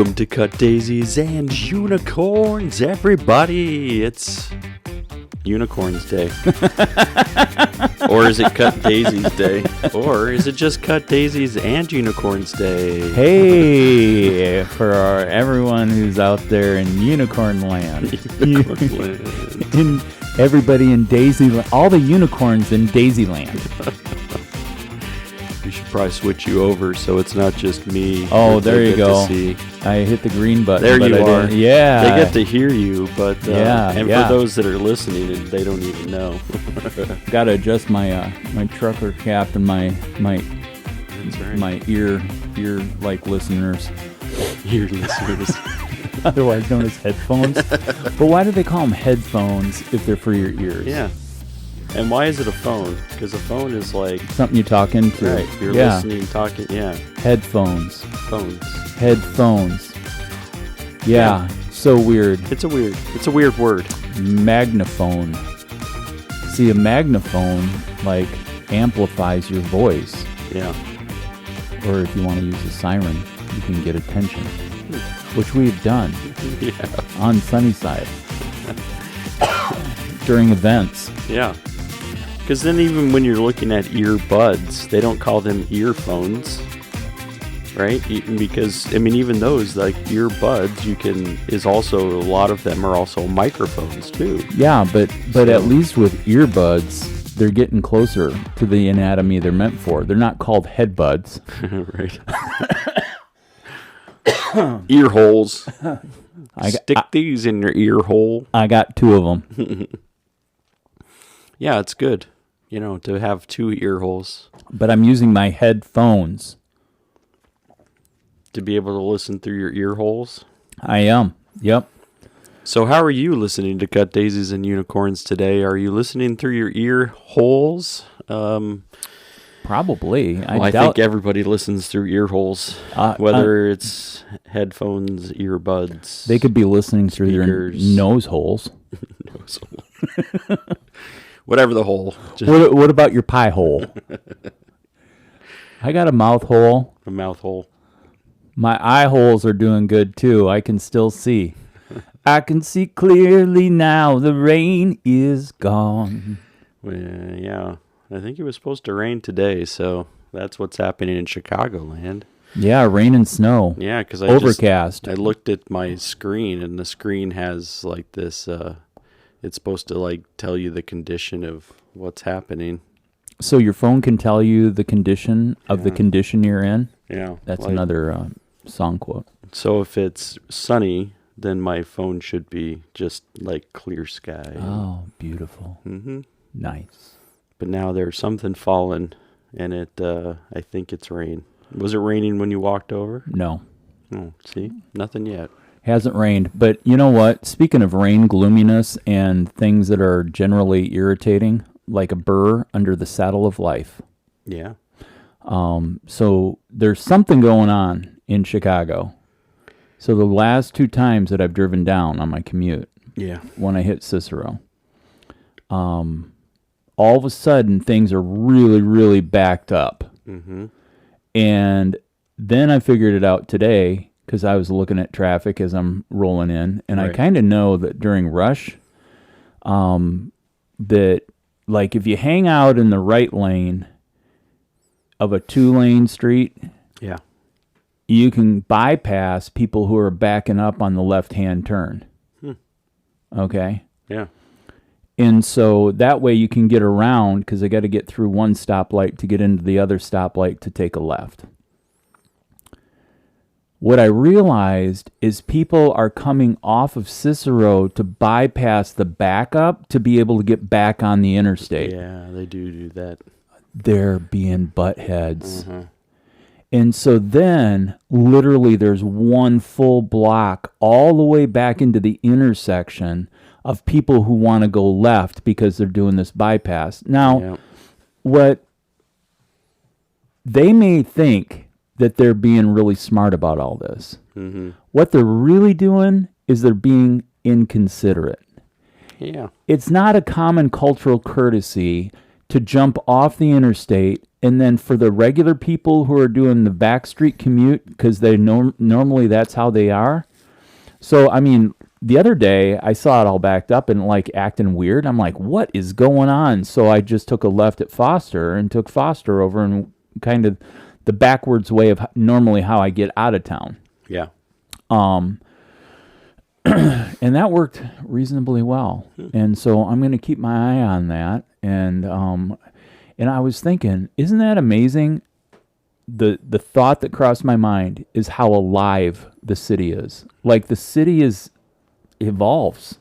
Welcome to Cut Daisies and Unicorns, everybody. It's Unicorns Day. Or is it Cut Daisies Day? Or is it just Cut Daisies and Unicorns Day? Hey, for everyone who's out there in Unicorn Land. Unicorn Land. In everybody in Daisyland, all the unicorns in Daisyland. We should probably switch you over so it's not just me. Oh, there you go. See. I hit the green button. There you are. Yeah. They get to hear you, but yeah. For those that are listening, they don't even know. Got to adjust my my trucker cap and my That's right. my ear like listeners. Ear listeners. Otherwise known as headphones. But why do they call them headphones if they're for your ears? Yeah. And why is it a phone? Because a phone is like... something you talk into. Right. You're listening, talking, Headphones. Phones. Headphones. Yeah. So weird. It's a weird word. Magnaphone. See, a magnaphone, like, amplifies your voice. Yeah. Or if you want to use a siren, you can get attention. Which we've done. Yeah. On Sunnyside. During events. Yeah. Because then even when you're looking at earbuds, they don't call them earphones, right? Because, I mean, even those, like earbuds, is also, a lot of them are also microphones too. Yeah, but at least with earbuds, they're getting closer to the anatomy they're meant for. They're not called headbuds. Right. Ear holes. Stick these in your ear hole. I got two of them. Yeah, it's good, to have two ear holes. But I'm using my headphones. To be able to listen through your ear holes? I am. Yep. So how are you listening to Cut Daisies and Unicorns today? Are you listening through your ear holes? Probably. I think everybody listens through ear holes, whether it's headphones, earbuds. They could be listening through their nose holes. Nose hole. Whatever the hole. What about your pie hole? I got a mouth hole. A mouth hole. My eye holes are doing good too. I can still see. I can see clearly now. The rain is gone. Well, yeah. I think it was supposed to rain today, so that's what's happening in Chicagoland. Yeah, rain and snow. Yeah, because overcast. I looked at my screen, and the screen has like this. It's supposed to like tell you the condition of what's happening. So your phone can tell you the condition of the condition you're in? Yeah. That's another song quote. So if it's sunny, then my phone should be just like clear sky. Oh, beautiful. Mm-hmm. Nice. But now there's something falling, and I think it's rain. Was it raining when you walked over? No. Oh, see? Nothing yet. Hasn't rained. But you know what? Speaking of rain, gloominess, and things that are generally irritating, like a burr under the saddle of life. Yeah. So there's something going on in Chicago. So the last two times that I've driven down on my commute, when I hit Cicero, all of a sudden things are really, really backed up. Mm-hmm. And then I figured it out today because I was looking at traffic as I'm rolling in, and I kind of know that during rush, that like if you hang out in the right lane of a 2-lane street, you can bypass people who are backing up on the left-hand turn. Okay? Yeah. And so that way you can get around because I got to get through one stoplight to get into the other stoplight to take a left. What I realized is people are coming off of Cicero to bypass the backup to be able to get back on the interstate. Yeah, they do that. They're being buttheads. Mm-hmm. And so then, literally, there's one full block all the way back into the intersection of people who want to go left because they're doing this bypass. Now, what they may think that they're being really smart about all this. Mm-hmm. What they're really doing is they're being inconsiderate. Yeah. It's not a common cultural courtesy to jump off the interstate And then for the regular people who are doing the backstreet commute, because they normally that's how they are. So, I mean, the other day I saw it all backed up and like acting weird. I'm like, what is going on? So I just took a left at Foster and took Foster over and kind of the backwards way of normally how I get out of town. Yeah. And that worked reasonably well. And so I'm going to keep my eye on that. And I was thinking, isn't that amazing? The thought that crossed my mind is how alive the city is. Like the city evolves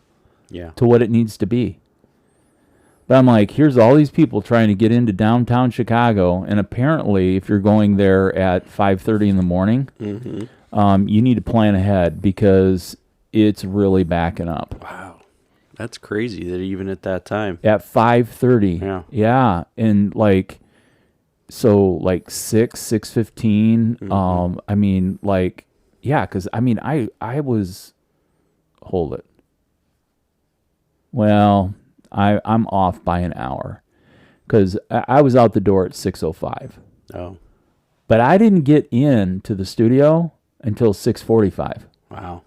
to what it needs to be. But I'm like, here's all these people trying to get into downtown Chicago, and apparently, if you're going there at 5:30 in the morning, you need to plan ahead because it's really backing up. Wow, that's crazy that even at that time. At 5:30, yeah, and like, so like 6:15. I mean, like, yeah, because I mean, I was, hold it. Well, I'm off by an hour because I was out the door at 6:05. Oh. But I didn't get into the studio until 6:45. Wow.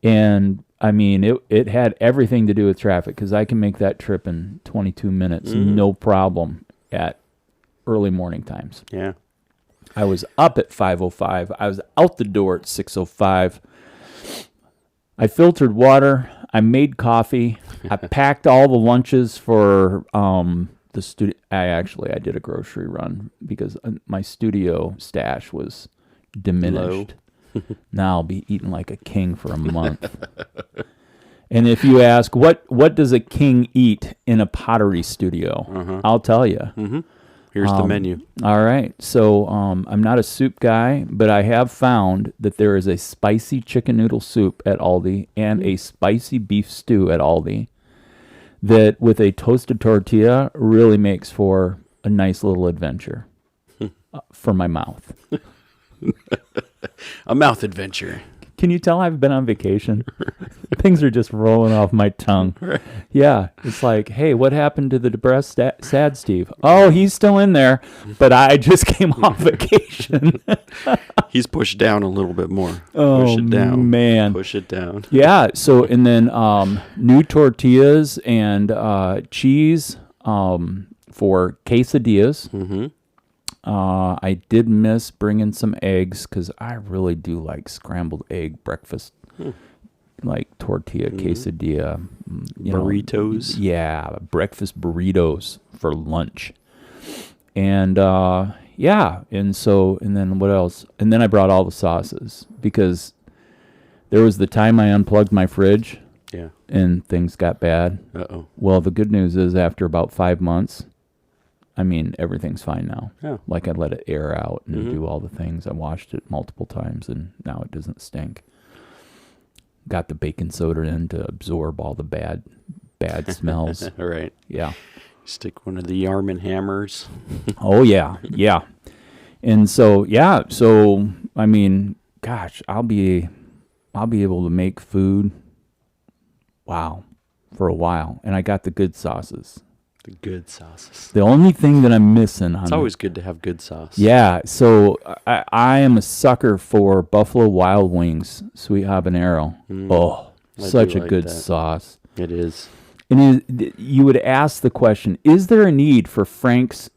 And I mean, it had everything to do with traffic because I can make that trip in 22 minutes, no problem at early morning times. Yeah. I was up at 5:05. I was out the door at 6:05. I filtered water. I made coffee. I packed all the lunches for the studio. I did a grocery run because my studio stash was diminished. Now I'll be eating like a king for a month. And if you ask, what does a king eat in a pottery studio? I'll tell you. Here's the menu. All right. So I'm not a soup guy, but I have found that there is a spicy chicken noodle soup at Aldi and a spicy beef stew at Aldi that with a toasted tortilla really makes for a nice little adventure for my mouth. A mouth adventure. Can you tell I've been on vacation? Things are just rolling off my tongue. Right. Yeah, it's like, hey, what happened to the depressed, sad Steve? Oh, he's still in there, but I just came off vacation. He's pushed down a little bit more. Oh, push it down, man. Push it down. Yeah. So, and then new tortillas and cheese for quesadillas. I did miss bringing some eggs because I really do like scrambled egg breakfast, like tortilla quesadilla. Burritos. Yeah, breakfast burritos for lunch. And and then what else? And then I brought all the sauces because there was the time I unplugged my fridge. Yeah. And things got bad. Uh-oh. Well, the good news is after about 5 months, I mean, everything's fine now. Yeah. Like I let it air out and do all the things. I washed it multiple times and now it doesn't stink. Got the baking soda in to absorb all the bad smells. All right. Yeah. Stick one of the Arm & Hammers. Oh, yeah. Yeah. And so, I mean, gosh, I'll be able to make food. Wow. For a while. And I got the good sauces. The good sauces. The only thing that I'm missing on it's always good to have good sauce. Yeah, so I am a sucker for Buffalo Wild Wings sweet habanero. Such a good sauce. It is. And you would ask the question, is there a need for Frank's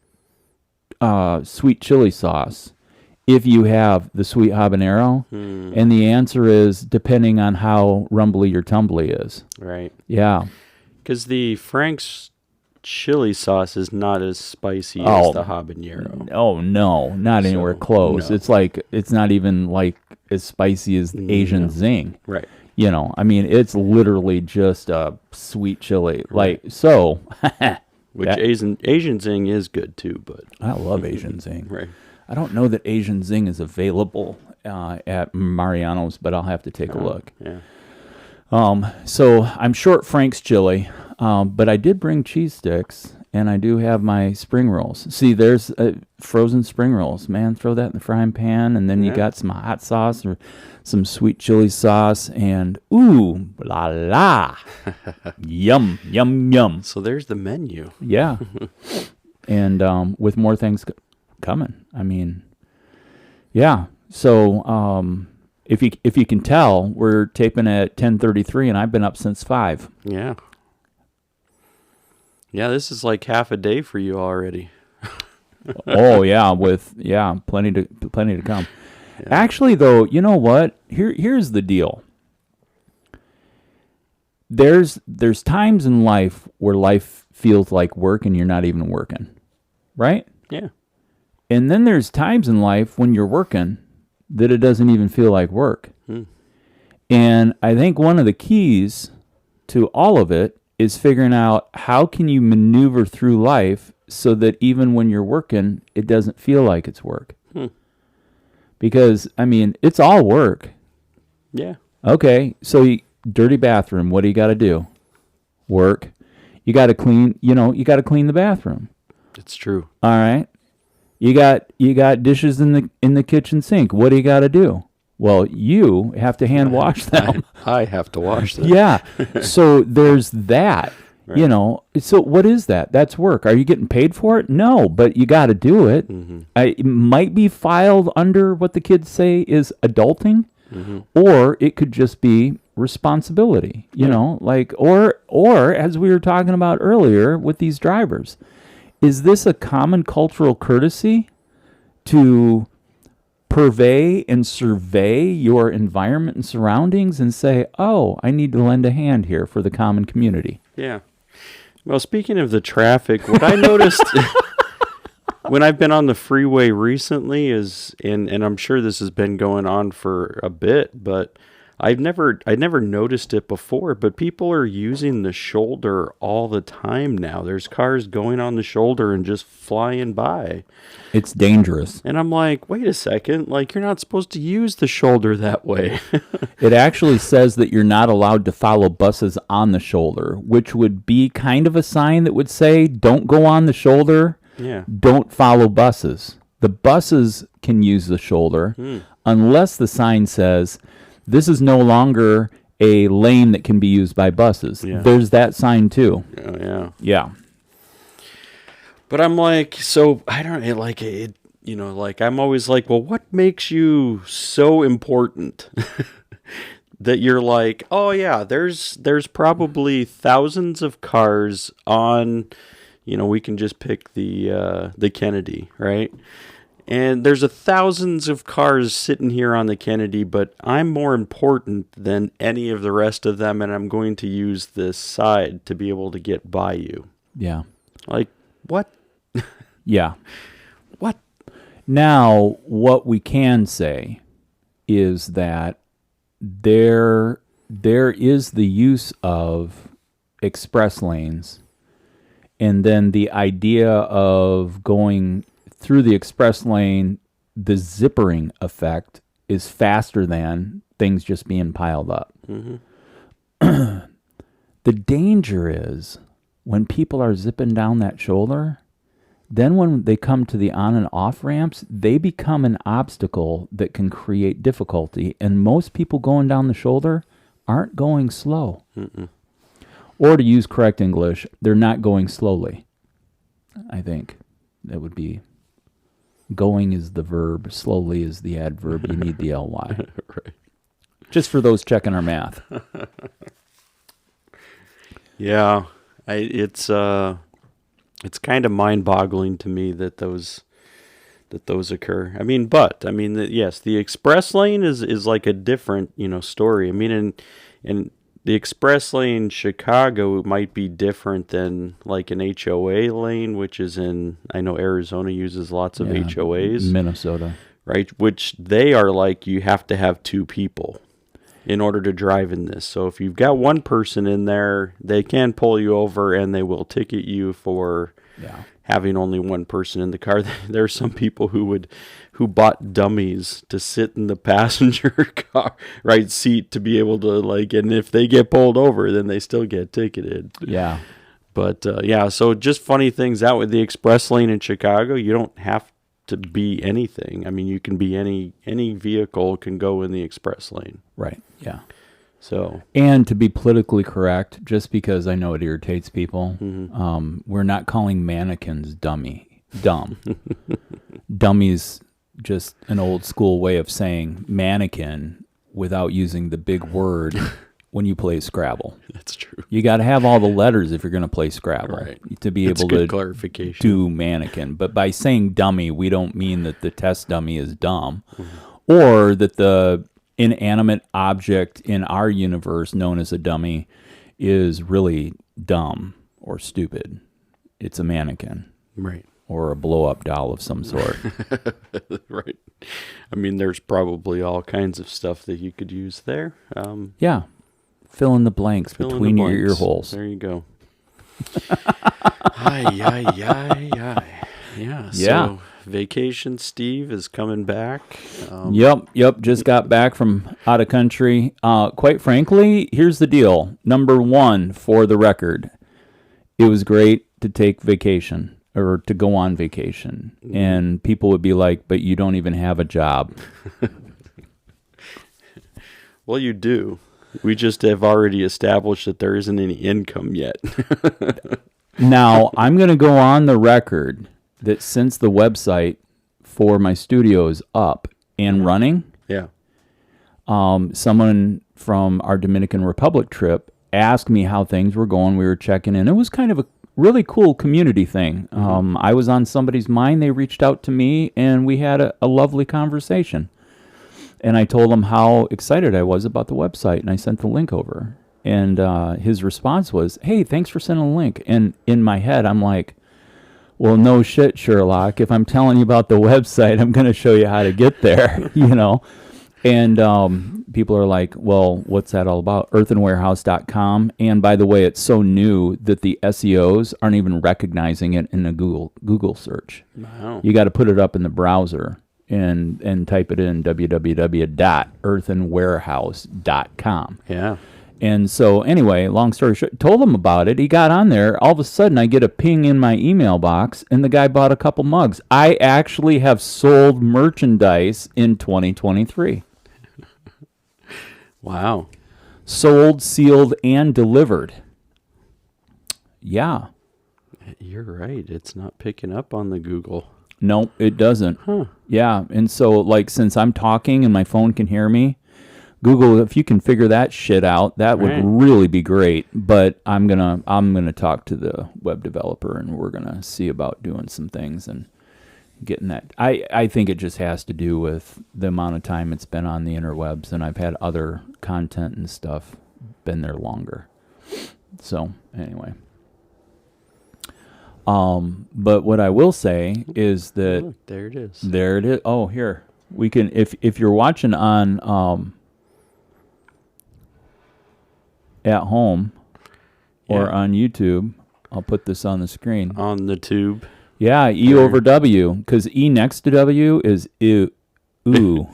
sweet chili sauce if you have the sweet habanero? And the answer is depending on how rumbly your tumbly is. Right. Yeah. Because the Frank's chili sauce is not as spicy as the habanero. Oh no, not anywhere close. No. It's like it's not even like as spicy as Asian Zing. Right. You know, I mean, it's literally just a sweet chili. Right. Like so. Which Asian Zing is good too, but I love Asian Zing. Right. I don't know that Asian Zing is available at Mariano's, but I'll have to take a look. Yeah. So I'm short Frank's chili. But I did bring cheese sticks, and I do have my spring rolls. See, there's frozen spring rolls. Man, throw that in the frying pan, and then you got some hot sauce or some sweet chili sauce, and ooh, la la. Yum, yum, yum. So there's the menu. Yeah. And with more things coming. I mean, yeah. So if you can tell, we're taping at 10:33, and I've been up since 5. Yeah. Yeah, this is like half a day for you already. Oh yeah, plenty to come. Yeah. Actually, though, you know what? Here's the deal. There's times in life where life feels like work and you're not even working, right? Yeah. And then there's times in life when you're working that it doesn't even feel like work. And I think one of the keys to all of it is figuring out how can you maneuver through life so that even when you're working, it doesn't feel like it's work. Because, I mean, it's all work. Yeah. Okay, so dirty bathroom, what do you got to do? Work. You got to clean, you got to clean the bathroom. It's true. All right. You got dishes in the kitchen sink. What do you got to do? Well, you have to hand wash them. I have to wash them. Yeah. So there's that. Right. So what is that? That's work. Are you getting paid for it? No, but you got to do it. It might be filed under what the kids say is adulting, or it could just be responsibility, or as we were talking about earlier with these drivers. Is this a common cultural courtesy to purvey and survey your environment and surroundings and say, oh, I need to lend a hand here for the common community? Yeah. Well, speaking of the traffic, what I noticed when I've been on the freeway recently is, and I'm sure this has been going on for a bit, but I'd never noticed it before, but people are using the shoulder all the time now. There's cars going on the shoulder and just flying by. It's dangerous. And I'm like, wait a second, like you're not supposed to use the shoulder that way. It actually says that you're not allowed to follow buses on the shoulder, which would be kind of a sign that would say, don't go on the shoulder. Yeah. Don't follow buses. The buses can use the shoulder unless the sign says, this is no longer a lane that can be used by buses. Yeah. There's that sign too. Oh, yeah. Yeah. But I'm like, so I don't like it, like I'm always like, well, what makes you so important that you're like, oh yeah, there's probably thousands of cars on, we can just pick the Kennedy, right? And there's thousands of cars sitting here on the Kennedy, but I'm more important than any of the rest of them, and I'm going to use this side to be able to get by you. Yeah. Like, what? Yeah. What? Now, what we can say is that there is the use of express lanes, and then the idea of going through the express lane, the zippering effect is faster than things just being piled up. The danger is when people are zipping down that shoulder, then when they come to the on and off ramps, they become an obstacle that can create difficulty. And most people going down the shoulder aren't going slow. Or to use correct English, they're not going slowly. I think that would be... Going is the verb, slowly is the adverb. You need the ly. Right. Just for those checking our math. Yeah, it's kind of mind-boggling to me that those occur. Yes, the express lane is like a different story. I mean, and the express lane Chicago might be different than like an HOA lane, which is I know Arizona uses lots of HOAs. Minnesota. Right, which they are like you have to have 2 people in order to drive in this. So if you've got one person in there, they can pull you over and they will ticket you for having only one person in the car. There are some people who bought dummies to sit in the passenger car right seat to be able to and if they get pulled over, then they still get ticketed. Yeah. But so just funny things out with the express lane in Chicago. You don't have to be anything. I mean, you can be any vehicle can go in the express lane. Right. Yeah. So, and to be politically correct, just because I know it irritates people, we're not calling mannequins dummy. dumb. Dummy's just an old school way of saying mannequin without using the big word when you play Scrabble. That's true. You got to have all the letters if you're going to play Scrabble to be That's able good to clarification. do mannequin. But by saying dummy, we don't mean that the test dummy is dumb or that the inanimate object in our universe known as a dummy is really dumb or stupid. It's a mannequin. Right. Or a blow-up doll of some sort. Right. I mean, there's probably all kinds of stuff that you could use there. Yeah. Fill in the blanks between your ear holes. There you go. Yeah. So Vacation Steve is coming back. Yep. Just got back from out of country. Quite frankly, here's the deal. Number one, for the record, it was great to take vacation or to go on vacation. And people would be like, but you don't even have a job. Well, you do. We just have already established that there isn't any income yet. Now, I'm going to go on the record that since the website for my studio is up and running, someone from our Dominican Republic trip asked me how things were going. We were checking in. It was kind of a really cool community thing. I was on somebody's mind. They reached out to me, and we had a lovely conversation. And I told him how excited I was about the website, and I sent the link over. And his response was, hey, thanks for sending the link. And in my head, I'm like, well, no shit, Sherlock. If I'm telling you about the website, I'm going to show you how to get there, you know. And people are like, well, what's that all about? Earthenwarehouse.com. And by the way, it's so new that the SEOs aren't even recognizing it in the Google search. Wow. You got to put it up in the browser and type it in www.earthenwarehouse.com. Yeah. And so anyway, long story short, told him about it. He got on there. All of a sudden, I get a ping in my email box, and the guy bought a couple mugs. I actually have sold merchandise in 2023. Wow. Sold, sealed, and delivered. Yeah. You're right. It's not picking up on the Google. No, it doesn't. Huh. Yeah. And so, like, since I'm talking and my phone can hear me, Google, if you can figure that shit out, that would really be great. But I'm gonna talk to the web developer, and we're gonna see about doing some things and getting that. I think it just has to do with the amount of time it's been on the interwebs, and I've had other content and stuff been there longer. So anyway. But what I will say is that look, there it is. There it is. Oh, here we can. If you're watching on at home or on YouTube, I'll put this on the screen. On the tube. Yeah, E over W, because E next to W is ew. Ew.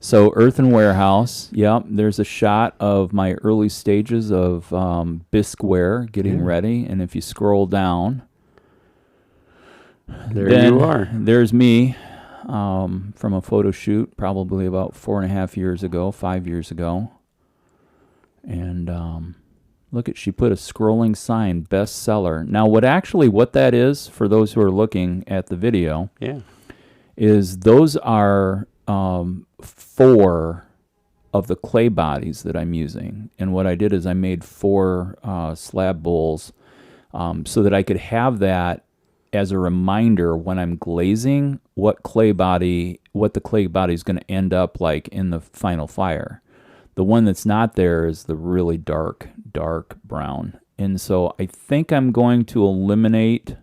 So Earthen Warehouse, yep, there's a shot of my early stages of bisqueware getting ready, and if you scroll down, there you are. There's me from a photo shoot probably about 5 years ago. And look at, she put a scrolling sign, bestseller. Now, what that is, for those who are looking at the video, is those are 4 of the clay bodies that I'm using. And what I did is I made 4 slab bowls so that I could have that as a reminder when I'm glazing what the clay body is going to end up like in the final fire. The one that's not there is the really dark brown. And so I think I'm going to eliminate,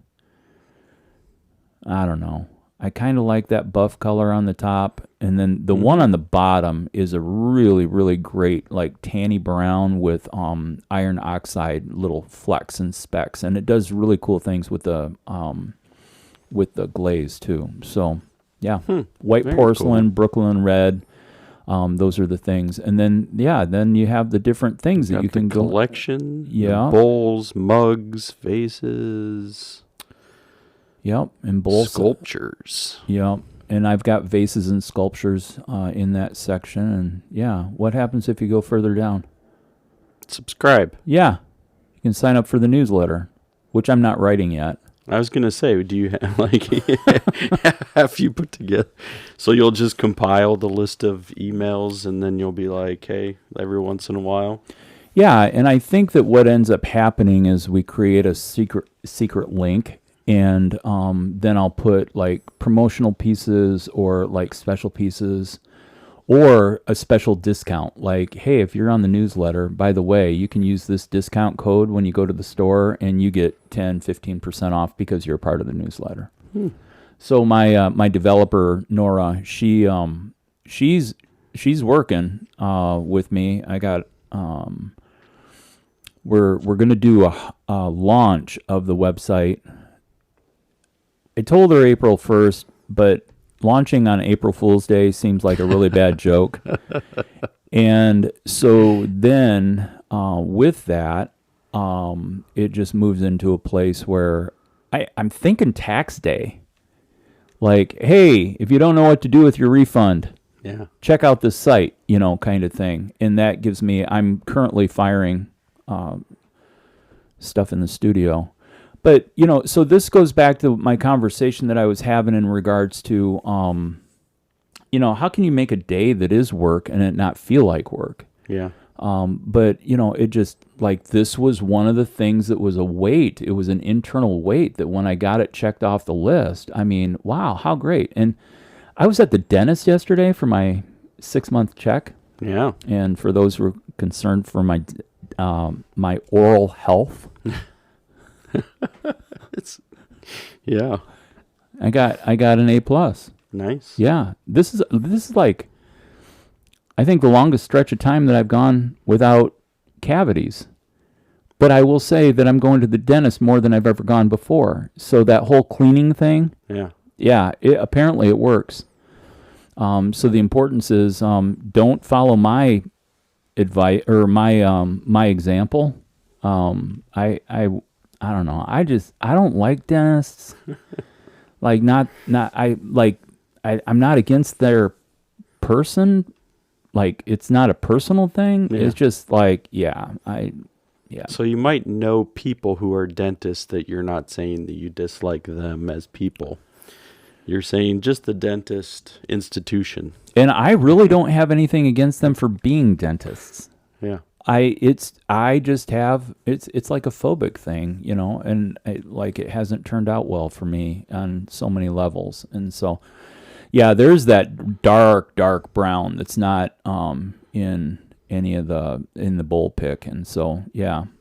I don't know, I kind of like that buff color on the top. And then the one on the bottom is a really, really great, like tanny brown with iron oxide little flecks and specks. And it does really cool things with the glaze too. So yeah, white Very porcelain, cool. Brooklyn red. Those are the things. And then, then you have the different things that you can go. Collection. Yeah. Bowls, mugs, vases. Yep. And bowls. Sculptures. Yep. And I've got vases and sculptures in that section. And what happens if you go further down? Subscribe. Yeah. You can sign up for the newsletter, which I'm not writing yet. I was gonna say, do you have have you put together? So you'll just compile the list of emails, and then you'll be like, hey, every once in a while. Yeah, and I think that what ends up happening is we create a secret link, and then I'll put like promotional pieces or like special pieces or a special discount. Like, hey, if you're on the newsletter, by the way, you can use this discount code when you go to the store, and you get 10-15% off because you're a part of the newsletter. So my developer Nora, she's working with me. I got we're going to do a launch of the website. I told her April 1st, but launching on April Fool's Day seems like a really bad joke. And so then with that, it just moves into a place where I'm thinking tax day. Like, hey, if you don't know what to do with your refund, check out this site, kind of thing. And that gives me, I'm currently firing stuff in the studio. But, so this goes back to my conversation that I was having in regards to, how can you make a day that is work and it not feel like work? Yeah. But, it just, like, this was one of the things that was a weight. It was an internal weight that when I got it checked off the list, I mean, wow, how great. And I was at the dentist yesterday for my 6-month check. Yeah. And for those who are concerned for my oral health, I got an A+. Nice. Yeah. This is like, I think the longest stretch of time that I've gone without cavities. But I will say that I'm going to the dentist more than I've ever gone before. So that whole cleaning thing, apparently it works. So the importance is don't follow my advice or my example. I don't know. I don't like dentists. Like I'm not against their person. Like, it's not a personal thing. Yeah. It's just like, So you might know people who are dentists that you're not saying that you dislike them as people. You're saying just the dentist institution. And I really don't have anything against them for being dentists. Yeah. It's like a phobic thing, and it hasn't turned out well for me on so many levels. And so, there's that dark brown that's not in any of in the bowl pick. And so,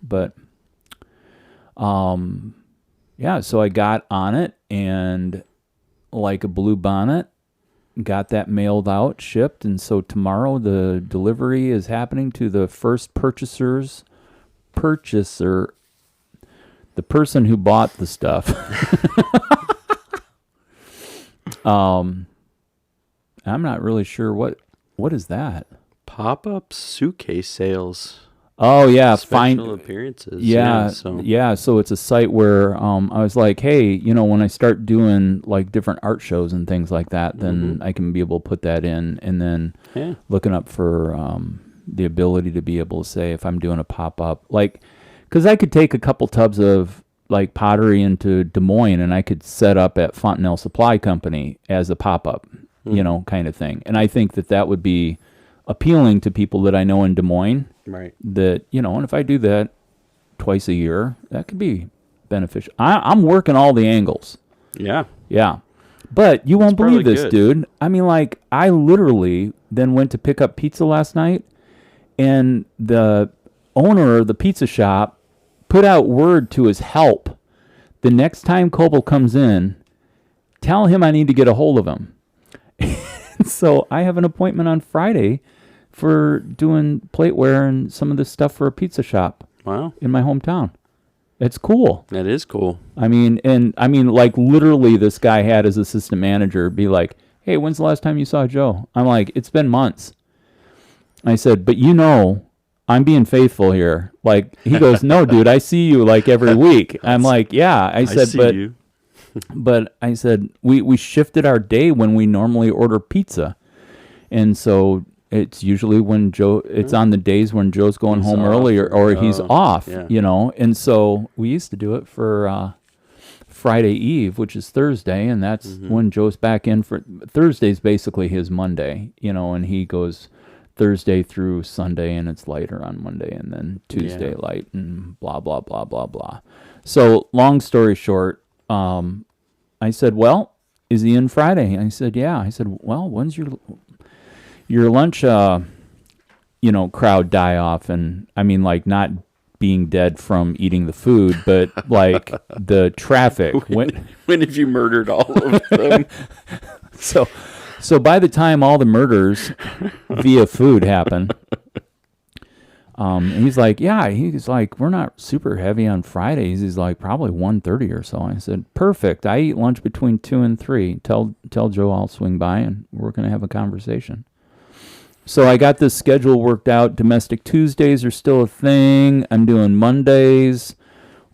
but so I got on it, and like a blue bonnet, got that mailed out, shipped, and so tomorrow the delivery is happening to the first purchaser, the person who bought the stuff. I'm not really sure what is that. Pop-up suitcase sales. Oh yeah, special appearances. So it's a site where I was like, hey, when I start doing like different art shows and things like that, then I can be able to put that in, and then looking up for the ability to be able to say if I'm doing a pop-up, like, because I could take a couple tubs of like pottery into Des Moines, and I could set up at Fontenelle Supply Company as a pop-up, kind of thing. And I think that would be appealing to people that I know in Des Moines. Right. That, and if I do that twice a year, that could be beneficial. I'm working all the angles. Yeah. Yeah. But you won't believe this, good. dude. I mean, like, I literally then went to pick up pizza last night, and the owner of the pizza shop put out word to his help. The next time Coble comes in, tell him I need to get a hold of him. So I have an appointment on Friday for doing plateware and some of this stuff for a pizza shop. Wow. In my hometown. It's cool. That is cool. Like, literally this guy had his assistant manager be like, hey, when's the last time you saw Joe? I'm like, it's been months. I said, but I'm being faithful here. Like, he goes, no, dude, I see you like every week. I'm like, yeah. I said, see you. But I said, we shifted our day when we normally order pizza. And so it's usually when it's on the days when Joe's going home early or he's off, And so we used to do it for Friday Eve, which is Thursday, and that's when Joe's back in for Thursday's basically his Monday, and he goes Thursday through Sunday, and it's lighter on Monday, and then Tuesday light, and blah blah blah blah blah. So long story short, I said, well, is he in Friday? And I said, yeah. I said, well, when's your lunch crowd die off? And I mean, like, not being dead from eating the food, but like the traffic. When have you murdered all of them? So by the time all the murders via food happen, and he's like, yeah, he's like, we're not super heavy on Fridays. He's like, probably 1:30 or so. I said, perfect. I eat lunch between 2 and 3. Tell Joe I'll swing by and we're going to have a conversation. So I got this schedule worked out. Domestic Tuesdays are still a thing. I'm doing Mondays,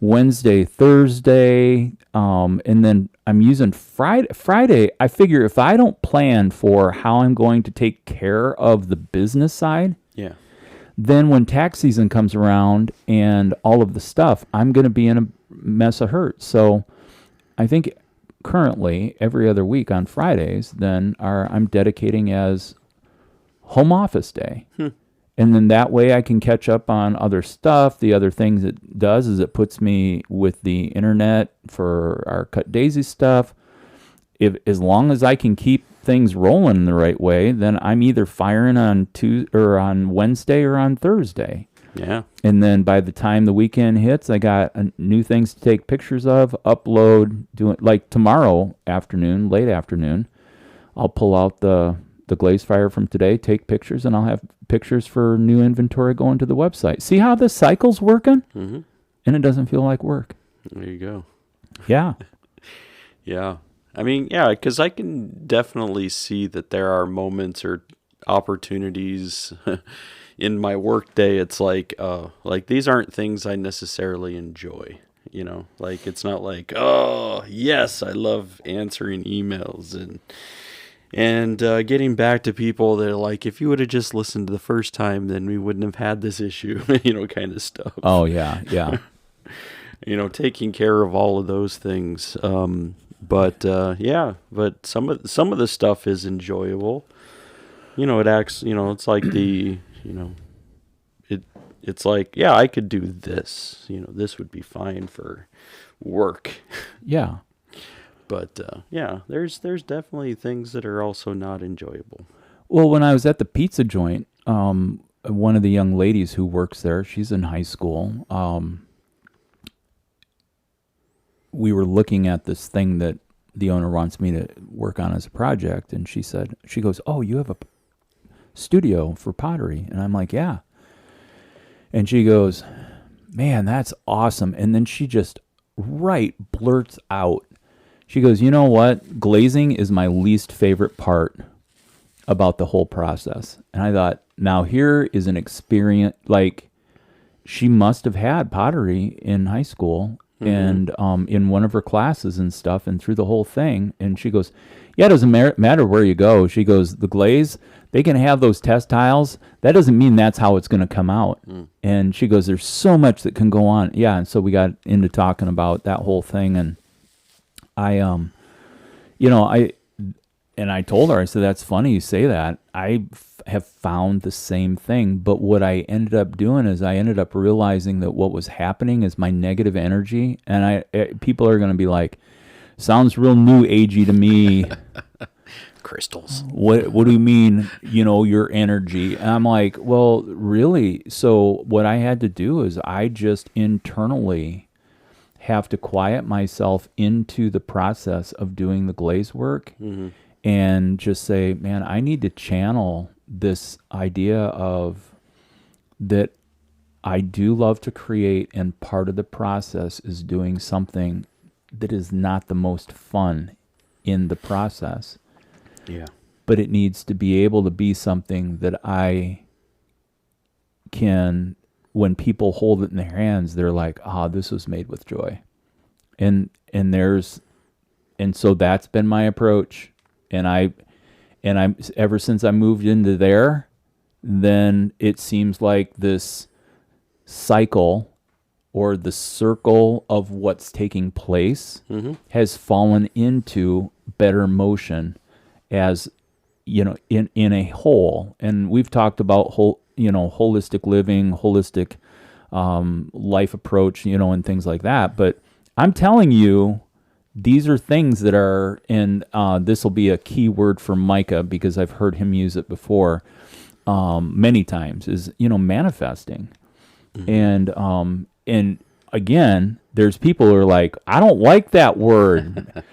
Wednesday, Thursday, and then I'm using Friday. I figure if I don't plan for how I'm going to take care of the business side, then when tax season comes around and all of the stuff, I'm going to be in a mess of hurt. So I think currently every other week on Fridays, then I'm dedicating as home office day. And then that way I can catch up on other stuff. The other things it does is it puts me with the internet for our Cut Daisy stuff. As long as I can keep things rolling in the right way, then I'm either firing on on Wednesday or on Thursday. Yeah. And then by the time the weekend hits, I got new things to take pictures of, upload, like tomorrow afternoon, late afternoon, I'll pull out the glaze fire from today, take pictures, and I'll have pictures for new inventory going to the website. See how this cycle's working? Mm-hmm. And it doesn't feel like work. There you go. Yeah. Yeah. I mean, yeah, because I can definitely see that there are moments or opportunities in my work day. It's like these aren't things I necessarily enjoy. Like it's not like, oh yes, I love answering emails and getting back to people that are like, if you would have just listened to the first time, then we wouldn't have had this issue, kind of stuff. Oh yeah, yeah. Taking care of all of those things. But some of the stuff is enjoyable. It acts, it's like it's like, yeah, I could do this. This would be fine for work. Yeah. But there's definitely things that are also not enjoyable. Well, when I was at the pizza joint, one of the young ladies who works there, she's in high school. We were looking at this thing that the owner wants me to work on as a project, and she goes, "Oh, you have a studio for pottery?" And I'm like, "Yeah." And she goes, "Man, that's awesome." And then she just blurts out, she goes, "You know what? Glazing is my least favorite part about the whole process." And I thought, now here is an experience, like she must have had pottery in high school and in one of her classes and stuff, and through the whole thing. And she goes, "Yeah, it doesn't matter where you go." She goes, "The glaze, they can have those test tiles. That doesn't mean that's how it's going to come out." And she goes, "There's so much that can go on." Yeah, and so we got into talking about that whole thing, and I told her, I said, "That's funny you say that. I have found the same thing, but what I ended up doing is I ended up realizing that what was happening is my negative energy." And people are going to be like, "Sounds real new agey to me." Crystals. What do you mean, your energy? And I'm like, well, really? So what I had to do is I just internally have to quiet myself into the process of doing the glaze work and just say, man, I need to channel this idea of that I do love to create, and part of the process is doing something that is not the most fun in the process. Yeah. But it needs to be able to be something that I can, when people hold it in their hands, they're like, this was made with joy. And so that's been my approach. And I'm ever since I moved into there, then it seems like this cycle or the circle of what's taking place has fallen into better motion as, in a whole. And we've talked about holistic living, holistic life approach, and things like that. But I'm telling you, these are things that are, and this will be a key word for Micah because I've heard him use it before many times, is, manifesting. And again, there's people who are like, I don't like that word.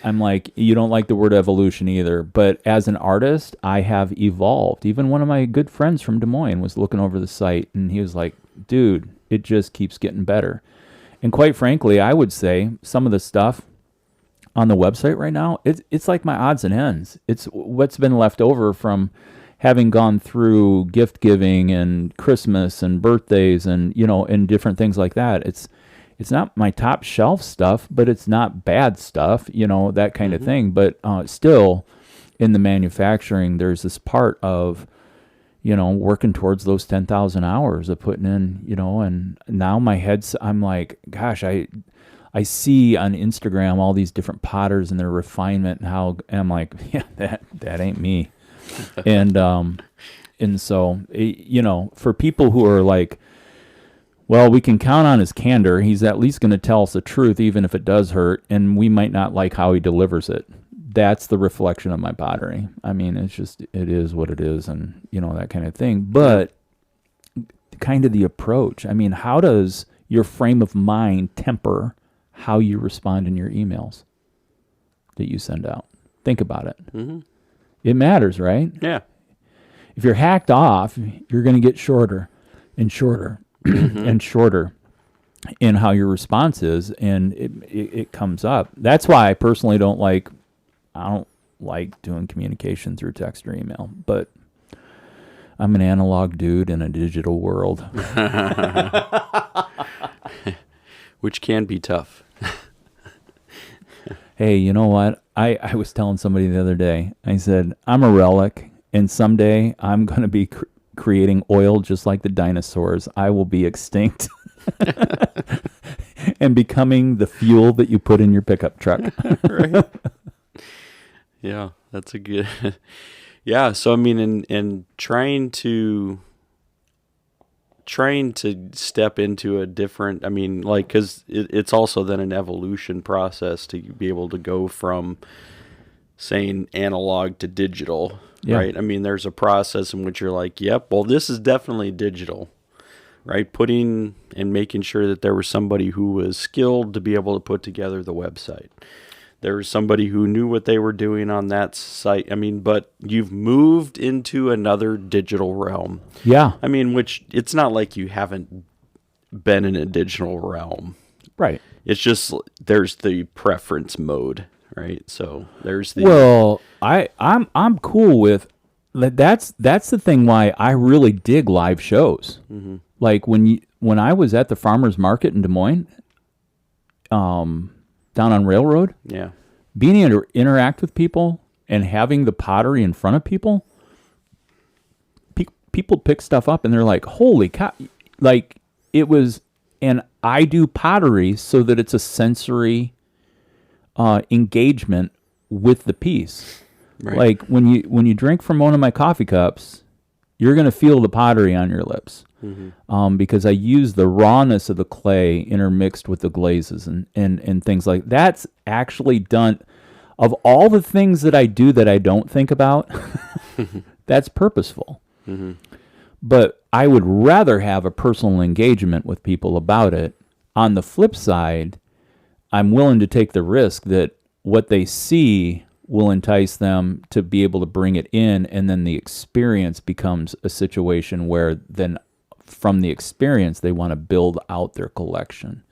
I'm like, you don't like the word evolution either. But as an artist, I have evolved. Even one of my good friends from Des Moines was looking over the site, and he was like, dude, it just keeps getting better. And quite frankly, I would say some of the stuff on the website right now, it's like my odds and ends. It's what's been left over from having gone through gift giving and Christmas and birthdays and, and different things like that. It's not my top shelf stuff, but it's not bad stuff, that kind of thing. But still, in the manufacturing, there's this part of, working towards those 10,000 hours of putting in, and now I'm like, gosh, I see on Instagram all these different potters and their refinement and how, and I'm like, yeah, that ain't me. And so, for people who are like, well, we can count on his candor. He's at least going to tell us the truth, even if it does hurt, and we might not like how he delivers it. That's the reflection of my pottery. I mean, it is what it is, and, that kind of thing. But kind of the approach. I mean, how does your frame of mind temper how you respond in your emails that you send out? Think about it. Mm-hmm. It matters, right? Yeah. If you're hacked off, you're going to get shorter and shorter and shorter in how your response is, and it comes up. That's why I personally don't like doing communication through text or email, but I'm an analog dude in a digital world. Which can be tough. Hey, you know what? I was telling somebody the other day, I said, I'm a relic, and someday I'm going to be creating oil just like the dinosaurs. I will be extinct and becoming the fuel that you put in your pickup truck. Right. Yeah, that's a good... Yeah, so I mean, in trying to step into a different, I mean, like, because it's also then an evolution process to be able to go from saying analog to digital, right? I mean, there's a process in which you're like, yep, well, this is definitely digital, right? Putting and making sure that there was somebody who was skilled to be able to put together the website. There was somebody who knew what they were doing on that site. I mean, but you've moved into another digital realm. Yeah. I mean, which it's not like you haven't been in a digital realm. Right. It's just there's the preference mode, right? So there's the... Well, I'm cool with... That's the thing why I really dig live shows. Mm-hmm. Like when I was at the farmer's market in Des Moines, down on Railroad, being able to interact with people and having the pottery in front of people, people pick stuff up and they're like, holy cow. Like, it was, and I do pottery so that it's a sensory engagement with the piece. Right. Like when you drink from one of my coffee cups, you're going to feel the pottery on your lips. Mm-hmm. Because I use the rawness of the clay intermixed with the glazes and things like that's actually done. Of all the things that I do that I don't think about, that's purposeful. Mm-hmm. But I would rather have a personal engagement with people about it. On the flip side, I'm willing to take the risk that what they see will entice them to be able to bring it in, and then the experience becomes a situation where then from the experience they want to build out their collection,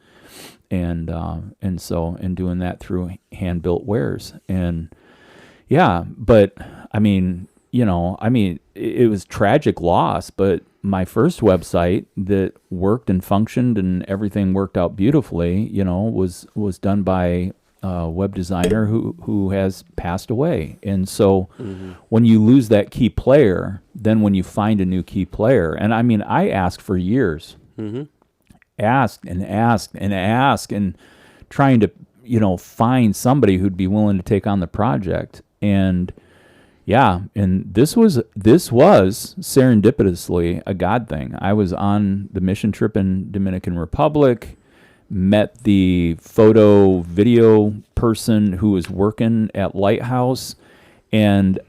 and doing that through hand built wares. And but I mean, it was tragic loss, but my first website that worked and functioned and everything worked out beautifully, was done by a web designer who has passed away. And so when you lose that key player, then when you find a new key player, and I mean, I asked for years, asked and asked and asked and trying to, find somebody who'd be willing to take on the project. And yeah, and this was serendipitously a God thing. I was on the mission trip in Dominican Republic, met the photo video person who was working at Lighthouse, and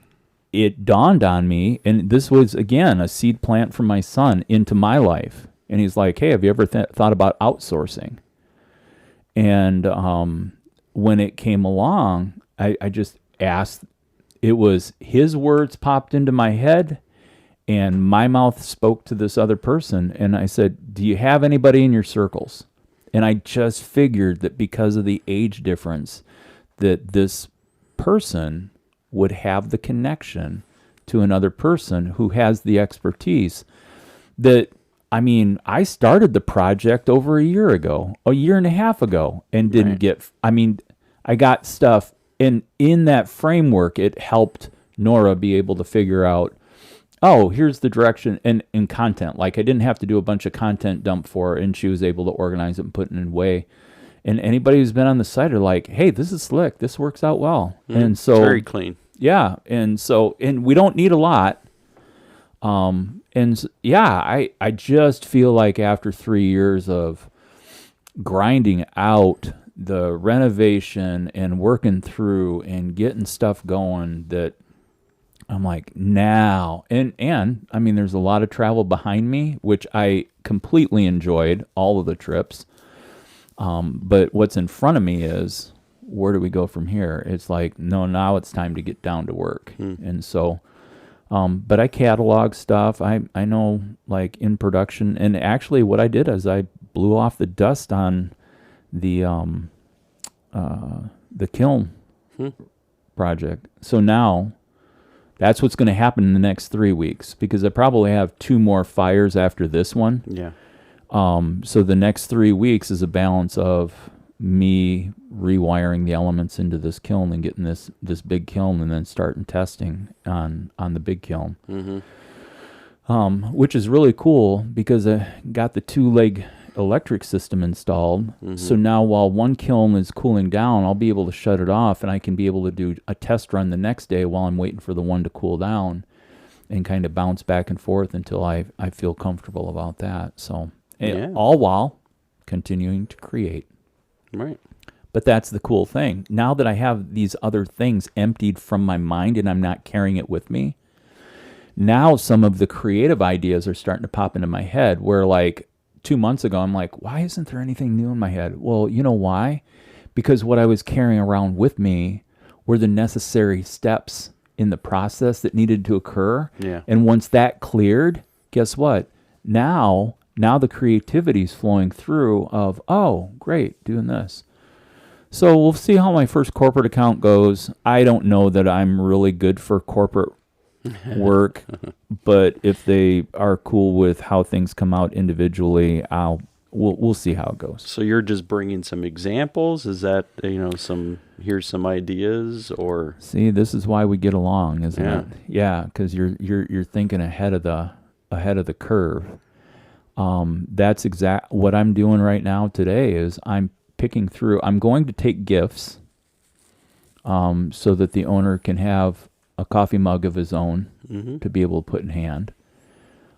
it dawned on me, and this was, again, a seed plant from my son into my life. And he's like, hey, have you ever thought about outsourcing? And when it came along, I just asked. It was his words popped into my head, and my mouth spoke to this other person. And I said, do you have anybody in your circles? And I just figured that because of the age difference, that this person would have the connection to another person who has the expertise. I started the project over a year and a half ago, and didn't get, I got stuff, and in that framework, it helped Nora be able to figure out, oh, here's the direction and content. Like, I didn't have to do a bunch of content dump for her, and she was able to organize it and put it in a way. And anybody who's been on the site are like, hey, this is slick. This works out well. And so, it's very clean. Yeah. And we don't need a lot. I just feel like after 3 years of grinding out the renovation and working through and getting stuff going, that I'm like, now, and there's a lot of travel behind me, which I completely enjoyed, all of the trips. But what's in front of me is, where do we go from here? It's like, no, now it's time to get down to work. And so, but I catalog stuff. I know, like, in production, and actually what I did is I blew off the dust on the kiln project. So now that's what's going to happen in the next 3 weeks, because I probably have 2 more fires after this one. Yeah. So the next 3 weeks is a balance of me rewiring the elements into this kiln and getting this big kiln, and then starting testing on the big kiln. Which is really cool, because I got the 2-leg electric system installed. So now, while one kiln is cooling down, I'll be able to shut it off, and I can be able to do a test run the next day while I'm waiting for the one to cool down, and kind of bounce back and forth until I feel comfortable about that. So all while continuing to create. Right. But that's the cool thing. Now that I have these other things emptied from my mind and I'm not carrying it with me, now some of the creative ideas are starting to pop into my head, where, like, 2 months ago, I'm like, why isn't there anything new in my head? Well, you know why? Because what I was carrying around with me were the necessary steps in the process that needed to occur. Yeah. And once that cleared, guess what? Now the creativity's flowing through of, oh, great, doing this. So we'll see how my first corporate account goes. I don't know that I'm really good for corporate work, but if they are cool with how things come out individually, we'll see how it goes. So you're just bringing some examples? Is that, here's some ideas, or? See, this is why we get along, isn't it? Yeah, because you're thinking ahead of the curve. That's what I'm doing right now today. Is I'm picking through. I'm going to take gifts, so that the owner can have a coffee mug of his own to be able to put in hand.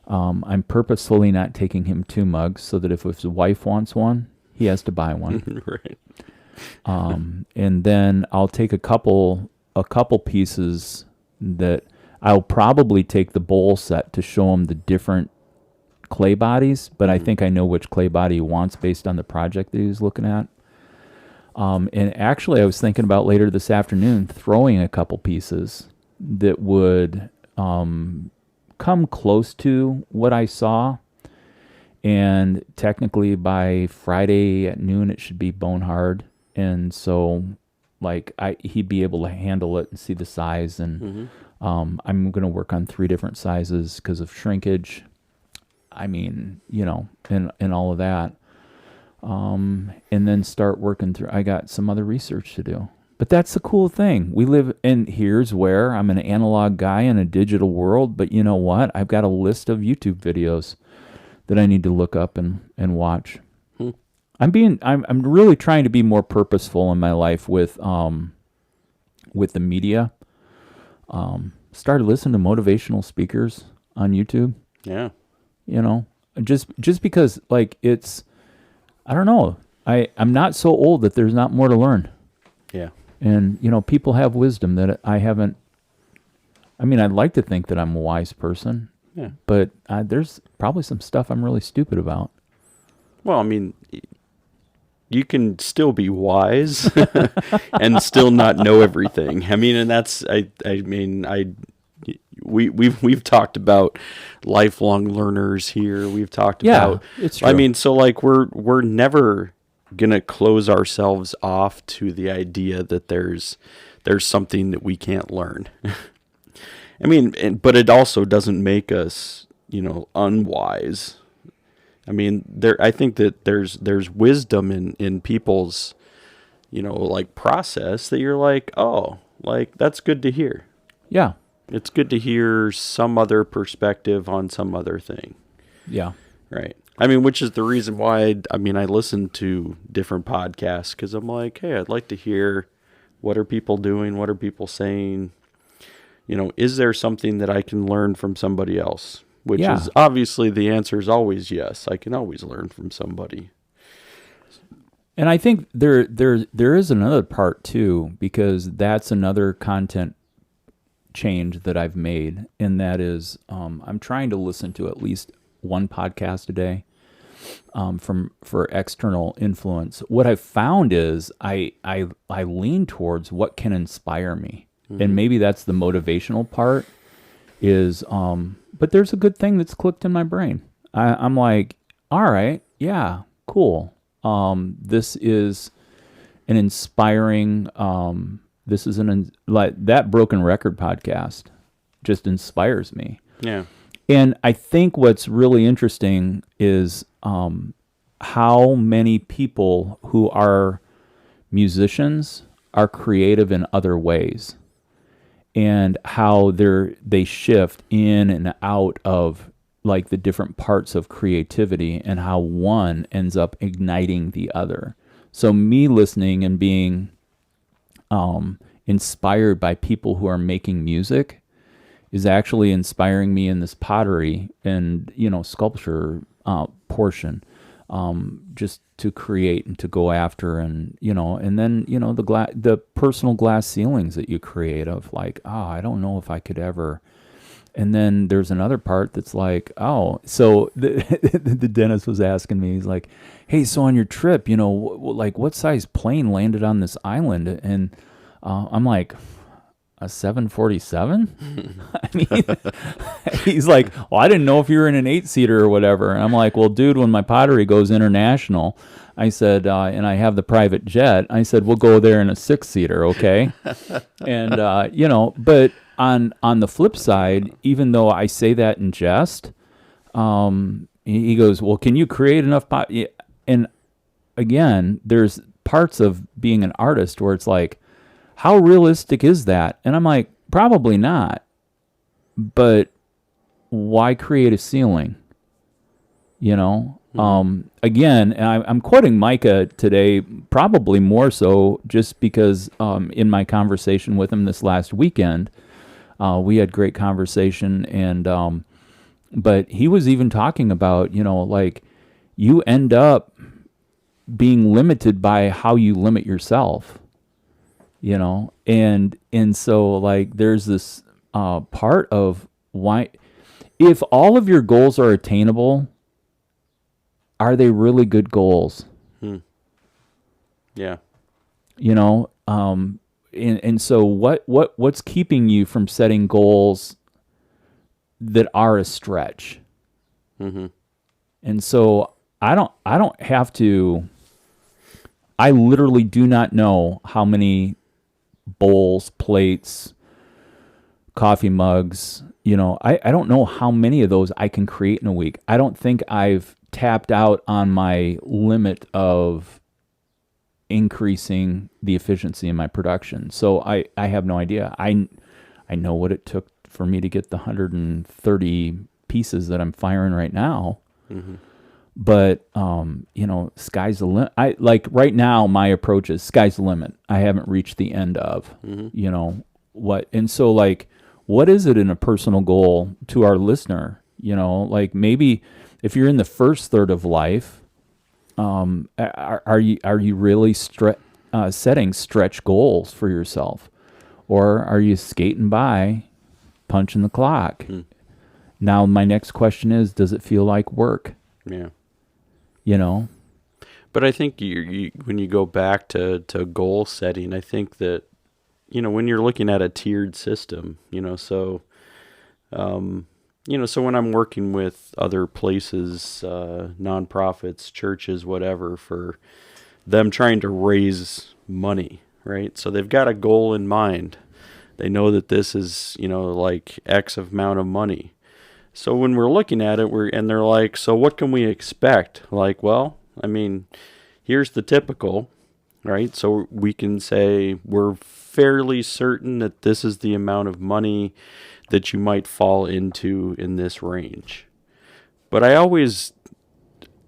I'm purposefully not taking him 2 mugs, so that if his wife wants one, he has to buy one. Right. And then I'll take a couple pieces that I'll probably take the bowl set to show him the different clay bodies, but I think I know which clay body he wants based on the project that he was looking at. And actually, I was thinking about later this afternoon throwing a couple pieces that would come close to what I saw. And technically, by Friday at noon, it should be bone hard. And so, like, he'd be able to handle it and see the size. And I'm going to work on 3 different sizes because of shrinkage. And all of that. And then start working through. I got some other research to do. But that's the cool thing. We live in, here's where I'm an analog guy in a digital world. But you know what? I've got a list of YouTube videos that I need to look up and watch. I'm really trying to be more purposeful in my life with the media. Started listening to motivational speakers on YouTube. Yeah. You know, just because like it's, I don't know. I'm not so old that there's not more to learn. Yeah. And, you know, people have wisdom that I haven't. I mean, I'd like to think that I'm a wise person. Yeah. But there's probably some stuff I'm really stupid about. Well, I mean, you can still be wise and still not know everything. I mean, and that's we've talked about lifelong learners here. We've talked about, it's true. I mean, so like we're never gonna close ourselves off to the idea that there's something that we can't learn. I mean, but it also doesn't make us, you know, unwise. I mean, I think that there's wisdom in people's, you know, like process that you're like, oh, like that's good to hear. Yeah. It's good to hear some other perspective on some other thing. Yeah. Right. I mean, which is the reason why I listen to different podcasts, because I'm like, hey, I'd like to hear what are people doing, what are people saying. You know, is there something that I can learn from somebody else? Which is obviously the answer is always yes. I can always learn from somebody. And I think there is another part too, because that's another content change that I've made, and that is I'm trying to listen to at least one podcast a day for external influence. What I've found is I lean towards what can inspire me. And maybe that's the motivational part is, but there's a good thing that's clicked in my brain. I'm like, all right, yeah, cool. This is an inspiring, like that Broken Record podcast just inspires me. Yeah. And I think what's really interesting is how many people who are musicians are creative in other ways, and how they shift in and out of like the different parts of creativity, and how one ends up igniting the other. So me listening and being inspired by people who are making music is actually inspiring me in this pottery and, you know, sculpture portion, just to create and to go after, and, you know, and then, you know, the personal glass ceilings that you create of like, oh, I don't know if I could ever. And then there's another part that's like, oh, so the dentist was asking me, he's like, hey, so on your trip, you know, like what size plane landed on this island? And I'm like, a 747? I mean, he's like, well, I didn't know if you were in an 8-seater or whatever. And I'm like, well, dude, when my pottery goes international, I said, and I have the private jet, I said, we'll go there in a 6-seater, okay? And, you know, but on the flip side, even though I say that in jest, he goes, well, can you create enough And again, there's parts of being an artist where it's like, how realistic is that? And I'm like, probably not. But why create a ceiling? You know? Again, and I'm quoting Micah today, probably more so just because in my conversation with him this last weekend, we had great conversation, and but he was even talking about, you know, like you end up being limited by how you limit yourself. You know, and so like there's this part of why, if all of your goals are attainable, are they really good goals? Yeah. You know, and so what's keeping you from setting goals that are a stretch? And so I don't have to. I literally do not know how many bowls, plates, coffee mugs, you know, I don't know how many of those I can create in a week. I don't think I've tapped out on my limit of increasing the efficiency in my production. So I have no idea. I know what it took for me to get the 130 pieces that I'm firing right now. But sky's the limit. I like right now. My approach is sky's the limit. I haven't reached the end of, what, and so like, what is it in a personal goal to our listener? Like maybe if you're in the first third of life, are you really setting stretch goals for yourself, or are you skating by, punching the clock? Now my next question is, does it feel like work? Yeah. But I think you when you go back to goal setting, I think that, when you're looking at a tiered system, so when I'm working with other places, nonprofits, churches, whatever, for them trying to raise money, right? So they've got a goal in mind. They know that this is, like X amount of money. So when we're looking at it, and they're like, so what can we expect? Like, well, I mean, here's the typical, right? So we can say we're fairly certain that this is the amount of money that you might fall into in this range. But I always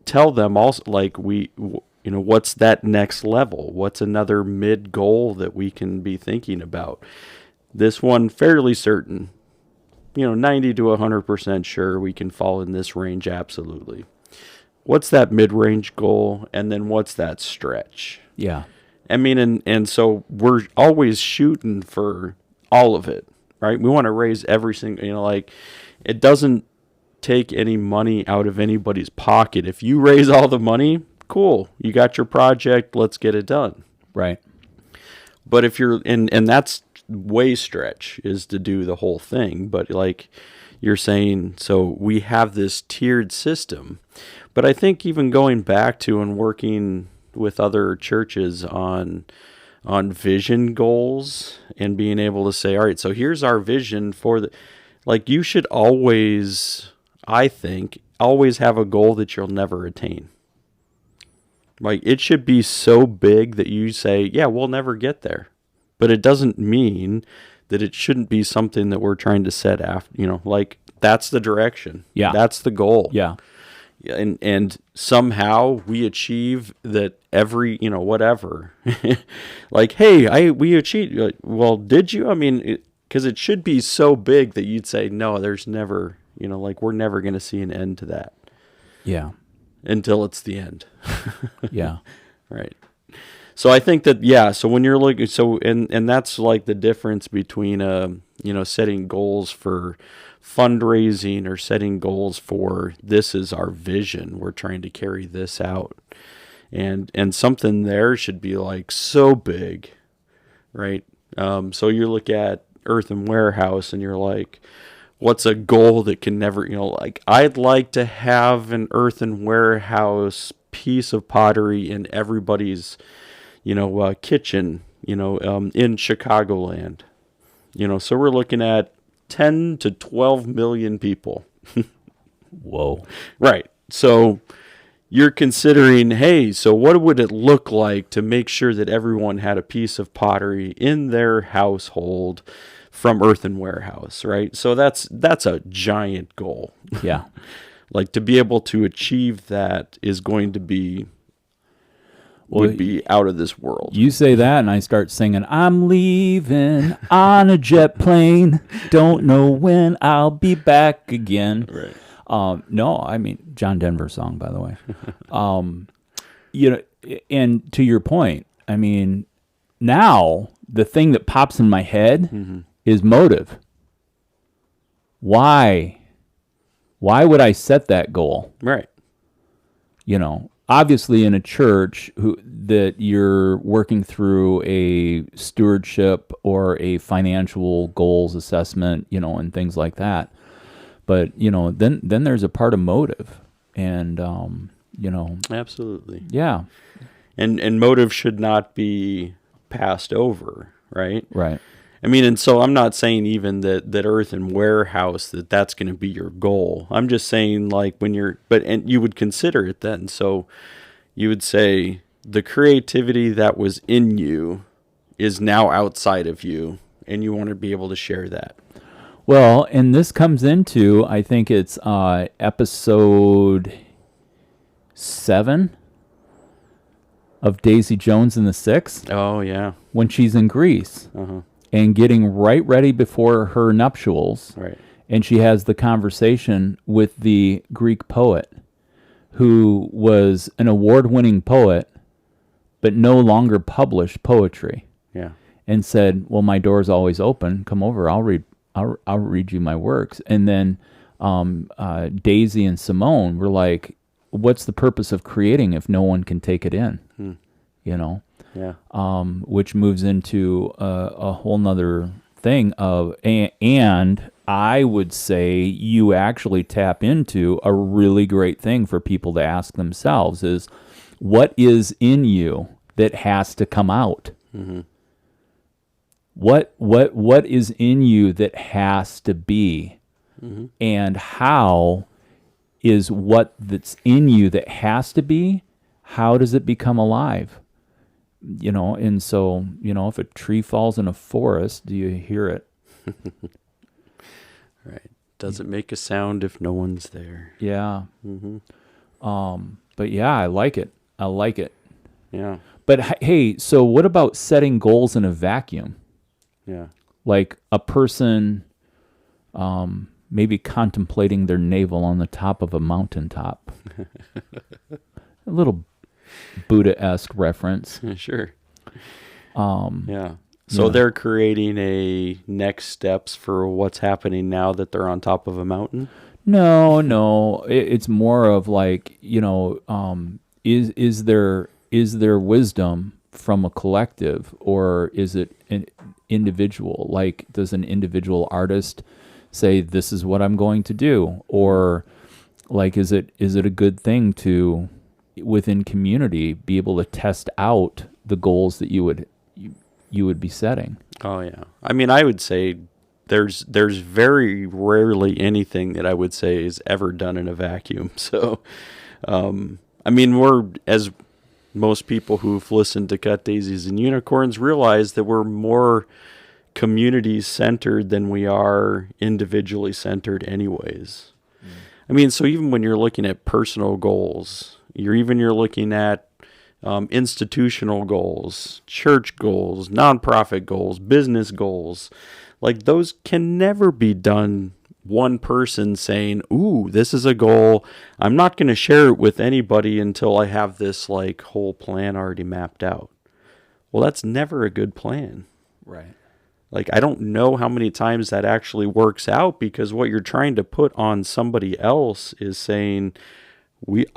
tell them also, like, what's that next level? What's another mid goal that we can be thinking about? This one, fairly certain. 90 to 100% sure we can fall in this range, absolutely. What's that mid-range goal, and then what's that stretch? Yeah. I mean, and so we're always shooting for all of it, right? We want to raise every single, it doesn't take any money out of anybody's pocket. If you raise all the money, cool, you got your project, let's get it done. Right. But if you're, and that's way stretch, is to do the whole thing. But like you're saying, so we have this tiered system. But I think even going back to and working with other churches on vision goals and being able to say, all right, so here's our vision for the, like, you should always, I think, always have a goal that you'll never attain. Like, it should be so big that you say, yeah, we'll never get there. But it doesn't mean that it shouldn't be something that we're trying to set after, like, that's the direction. Yeah. That's the goal. Yeah. And somehow we achieve that every, whatever. Like, hey, we achieved. Well, did you? I mean, because it should be so big that you'd say, no, there's never, like, we're never going to see an end to that. Yeah. Until it's the end. Yeah. Right. So I think that, yeah, so when you're looking, so, and that's like the difference between, setting goals for fundraising or setting goals for, this is our vision, we're trying to carry this out. And something there should be like so big, right? So you look at Earthen Warehouse and you're like, what's a goal that can never, like, I'd like to have an Earthen Warehouse piece of pottery in everybody's kitchen, in Chicagoland, so we're looking at 10 to 12 million people. Whoa. Right. So you're considering, hey, so what would it look like to make sure that everyone had a piece of pottery in their household from Earthen Warehouse, right? So that's a giant goal. Yeah. Like, to be able to achieve that is going to be, would be out of this world. You say that and I start singing, I'm leaving on a jet plane, don't know when I'll be back again. Right. No, I mean, John Denver song, by the way. And to your point, I mean, now the thing that pops in my head is motive. Why would I set that goal? Right. Obviously in a church that you're working through a stewardship or a financial goals assessment, and things like that. But, then there's a part of motive and, Absolutely. Yeah. And motive should not be passed over, right? Right. I mean, and so I'm not saying even that Earthen Warehouse, that's going to be your goal. I'm just saying, like, and you would consider it then. So you would say the creativity that was in you is now outside of you, and you want to be able to share that. Well, and this comes into, I think it's episode 7 of Daisy Jones and the Six Oh, yeah. when she's in Greece Uh-huh. and getting right ready before her nuptials. Right. And she has the conversation with the Greek poet who was an award-winning poet but no longer published poetry, Yeah. and said, well, my door's always open. Come over. I'll read you my works. And then Daisy and Simone were like, what's the purpose of creating if no one can take it in? You know? Yeah. Which moves into a whole nother thing of, and I would say you actually tap into a really great thing for people to ask themselves is, what is in you that has to come out? Mm-hmm. What is in you that has to be? Mm-hmm. And how is what that's in you that has to be, how does it become alive? You know, and so, you know, if a tree falls in a forest, do you hear it? Right. Does it make a sound if no one's there? Yeah. Mm-hmm. But yeah, I like it. Yeah. But hey, so what about setting goals in a vacuum? Yeah. Like a person maybe contemplating their navel on the top of a mountaintop. A little Buddha-esque reference. Sure. Yeah. So Yeah. they're creating a next steps for what's happening now that they're on top of a mountain? No. It's more of like, you know, is there wisdom from a collective, or is it an individual? Like, does an individual artist say, this is what I'm going to do? Or like, is it a good thing to, within community, be able to test out the goals that you would be setting? Oh, yeah. I mean, I would say there's very rarely anything that I would say is ever done in a vacuum. So, I mean, we're, as most people who've listened to Cut Daisies and Unicorns realize, that we're more community centered than we are individually centered anyways. I mean, so even when you're looking at personal goals, you're looking at institutional goals, church goals, nonprofit goals, business goals, like those can never be done one person saying, ooh, this is a goal. I'm not going to share it with anybody until I have this like whole plan already mapped out. Well, that's never a good plan. Right. Like, I don't know how many times that actually works out, because what you're trying to put on somebody else is saying,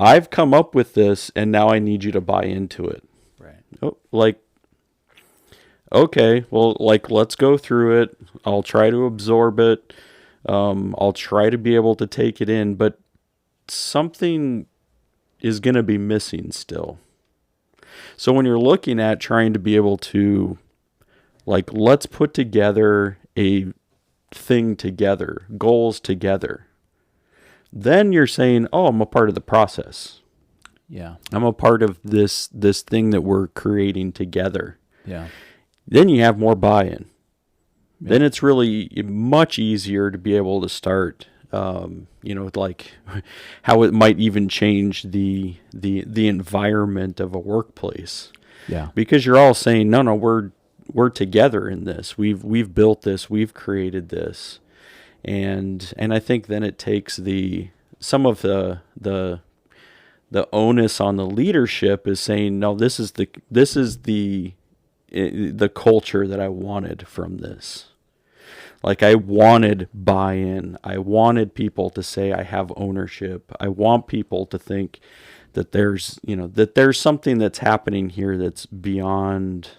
I've come up with this and now I need you to buy into it. Right. Oh, like, okay, well, like, let's go through it. I'll try to absorb it. I'll try to be able to take it in, but something is going to be missing still. So when you're looking at trying to be able to, like, let's put together a thing together, goals together, then you're saying, oh, I'm a part of the process. Yeah. I'm a part of this thing that we're creating together. Yeah. Then you have more buy-in. Yeah. Then it's really much easier to be able to start, like how it might even change the environment of a workplace. Yeah. Because you're all saying, no, we're together in this. We've built this. We've created this. And I think then it takes some of the onus on the leadership is saying, no, this is the culture that I wanted from this. Like, I wanted buy-in. I wanted people to say I have ownership. I want people to think that there's something that's happening here that's beyond,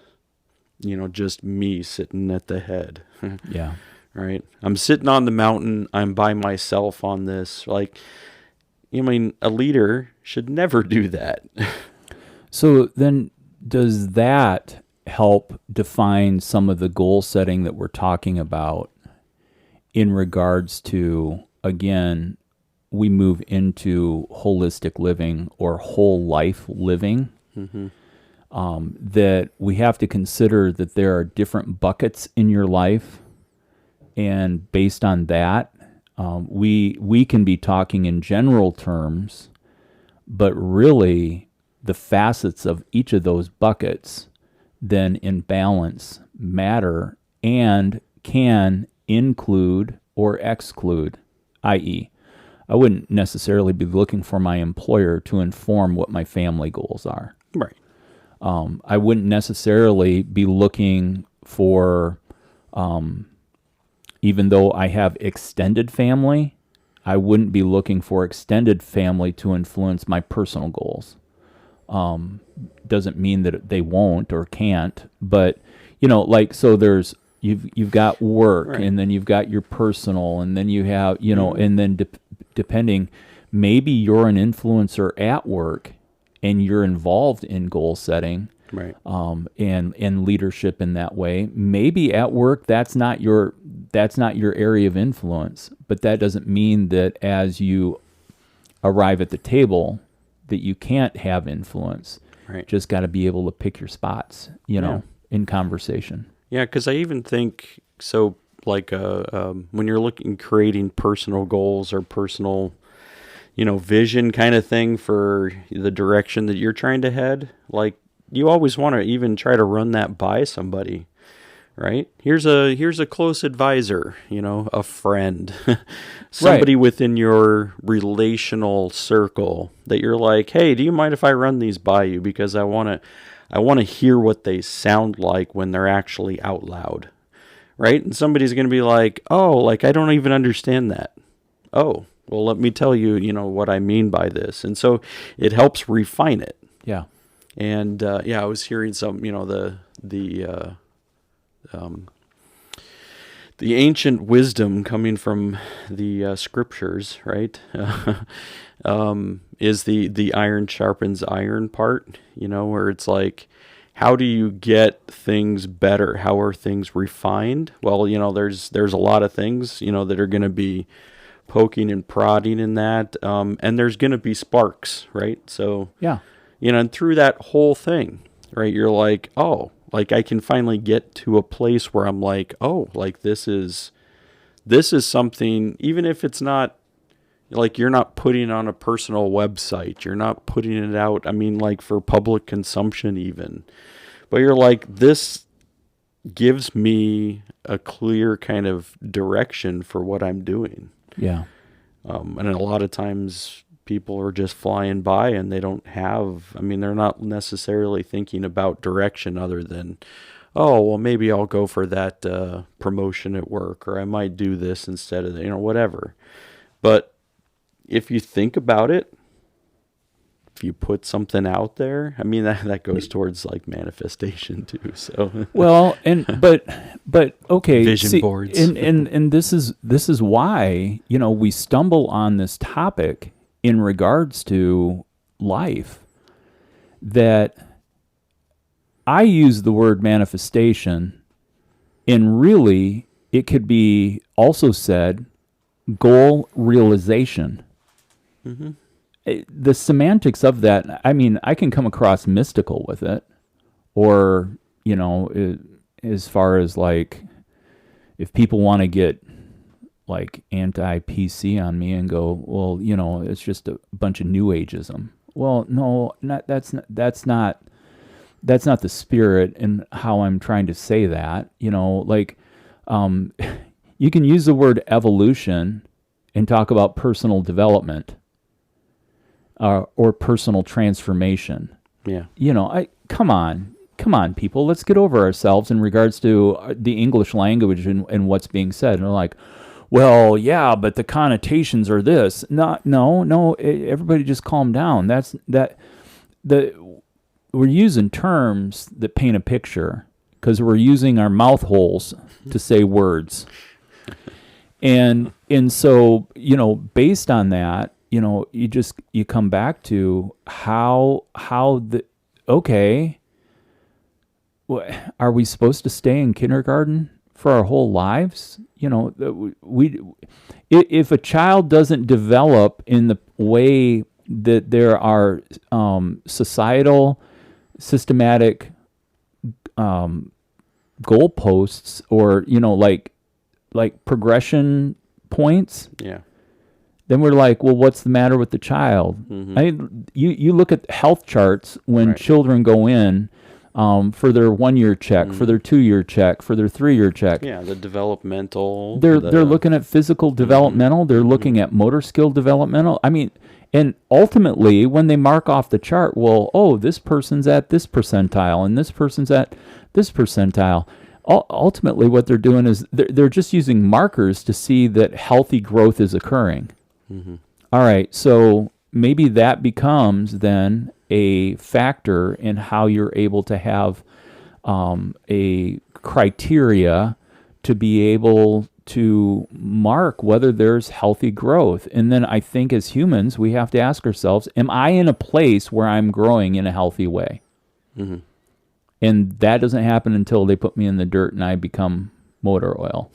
just me sitting at the head. Yeah. Right? I'm sitting on the mountain. I'm by myself on this. Like, I mean, a leader should never do that. So then, does that help define some of the goal setting that we're talking about in regards to, again, we move into holistic living or whole life living? Mm-hmm. That we have to consider that there are different buckets in your life, and based on that, we can be talking in general terms But really, the facets of each of those buckets then in balance matter and can include or exclude, i.e., I wouldn't necessarily be looking for my employer to inform what my family goals are. Right. I wouldn't necessarily be looking for, even though I have extended family, I wouldn't be looking for extended family to influence my personal goals. Doesn't mean that they won't or can't, but like, so there's you've got work, Right. and then you've got your personal, and then you have and then depending, maybe you're an influencer at work and you're involved in goal setting, Right. and leadership in that way. Maybe at work that's not your area of influence, but that doesn't mean that as you arrive at the table that you can't have influence. Right. Just got to be able to pick your spots, in conversation. Yeah, because I even think so. Like when you're creating personal goals or personal, vision kind of thing for the direction that you're trying to head. Like you always want to even try to run that by somebody, right? Here's a close advisor, a friend, somebody within your relational circle that you're like, hey, do you mind if I run these by you? Because I want to hear what they sound like when they're actually out loud. Right? And somebody's going to be like, oh, like, I don't even understand that. Oh, well, let me tell you, what I mean by this. And so it helps refine it. Yeah. And, I was hearing some, the ancient wisdom coming from the scriptures, right? Is the iron sharpens iron part, where it's like, how do you get things better? How are things refined? Well, there's a lot of things, that are going to be poking and prodding in that. And there's going to be sparks, right? So, yeah, and through that whole thing, right, you're like, oh, like I can finally get to a place where I'm like, oh, like this is something, even if it's not, like you're not putting it on a personal website, you're not putting it out, I mean, like for public consumption even. But you're like, this gives me a clear kind of direction for what I'm doing. Yeah. And a lot of times people are just flying by and they don't have, I mean, they're not necessarily thinking about direction other than, oh, well, maybe I'll go for that promotion at work, or I might do this instead of, whatever. But if you think about it, if you put something out there, I mean, that goes towards like manifestation too. So well, but okay, vision boards, and this is why we stumble on this topic in regards to life. That I use the word manifestation, and really it could be also said goal realization. Mm-hmm. The semantics of that, I mean, I can come across mystical with it, or, as far as like, if people want to get like anti-PC on me and go, well, it's just a bunch of new ageism. Well, no, that's not the spirit and how I'm trying to say that, like, you can use the word evolution and talk about personal development. Or personal transformation. Yeah. Come on, people. Let's get over ourselves in regards to the English language and what's being said. And they're like, well, yeah, but the connotations are this. No. Everybody just calm down. We're using terms that paint a picture because we're using our mouth holes to say words. And so, based on that, you come back to how are we supposed to stay in kindergarten for our whole lives? If a child doesn't develop in the way that there are societal, systematic goalposts, or like progression points. Yeah. then we're like, well, what's the matter with the child? Mm-hmm. I mean, you look at health charts when Right. children go in for their 1-year check, for their 2-year check, for their 3-year check. Yeah, the developmental. They're looking at physical developmental. They're looking at motor skill developmental. I mean, and ultimately, when they mark off the chart, well, oh, this person's at this percentile, and this person's at this percentile. Ultimately, what they're doing is they're just using markers to see that healthy growth is occurring. Mm-hmm. All right, so maybe that becomes then a factor in how you're able to have a criteria to be able to mark whether there's healthy growth. And then I think as humans, we have to ask ourselves, am I in a place where I'm growing in a healthy way? Mm-hmm. And that doesn't happen until they put me in the dirt and I become motor oil.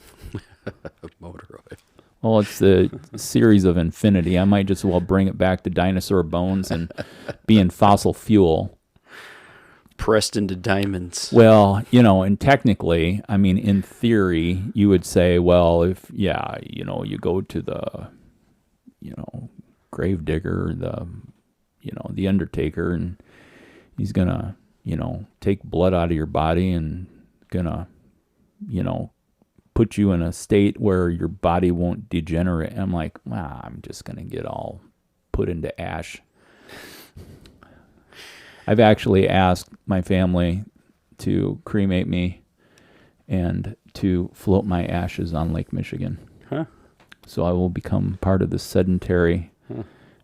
Motor oil. Well, it's the series of infinity. I might just as well bring it back to dinosaur bones and be in fossil fuel. Pressed into diamonds. Well, and technically, I mean, in theory, you would say, well, if, you go to the, grave digger, the undertaker, and he's going to, take blood out of your body and going to, put you in a state where your body won't degenerate. And I'm like, wow, I'm just going to get all put into ash. I've actually asked my family to cremate me and to float my ashes on Lake Michigan. Huh? So I will become part of the sedentary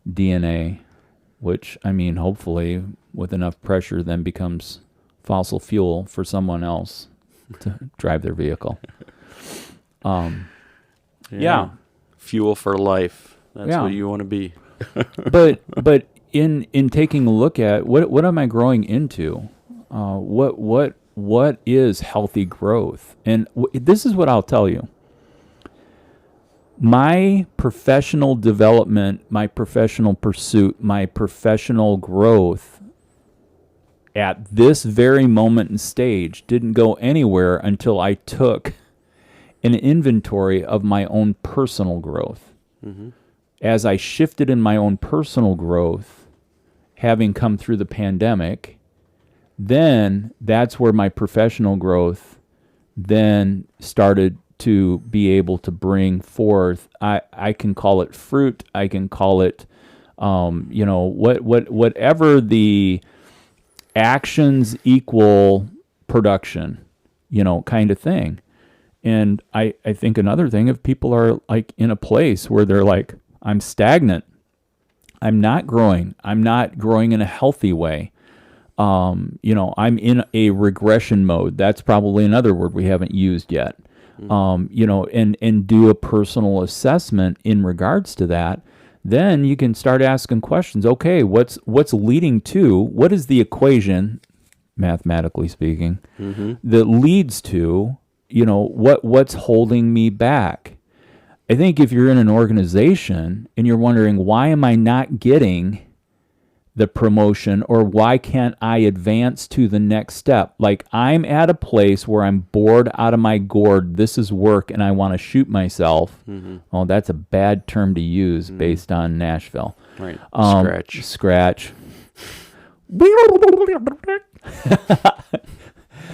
DNA, which, I mean, hopefully with enough pressure then becomes fossil fuel for someone else to drive their vehicle. Yeah. Fuel for life. That's Yeah. what you want to be. but in taking a look at what am I growing into? What is healthy growth? And this is what I'll tell you. My professional development, my professional pursuit, my professional growth at this very moment and stage didn't go anywhere until I took an inventory of my own personal growth. Mm-hmm. As I shifted in my own personal growth, having come through the pandemic, then that's where my professional growth then started to be able to bring forth. I can call it fruit. I can call it, whatever the actions equal production, kind of thing. And I think another thing, if people are like in a place where they're like, I'm stagnant, I'm not growing in a healthy way. I'm in a regression mode. That's probably another word we haven't used yet. And do a personal assessment in regards to that. Then you can start asking questions. Okay, what's leading to, what is the equation, mathematically speaking, that leads to, what's holding me back? I think if you're in an organization and you're wondering, why am I not getting the promotion, or why can't I advance to the next step? Like, I'm at a place where I'm bored out of my gourd. This is work and I want to shoot myself. Oh, that's a bad term to use based on Nashville. Right. Scratch.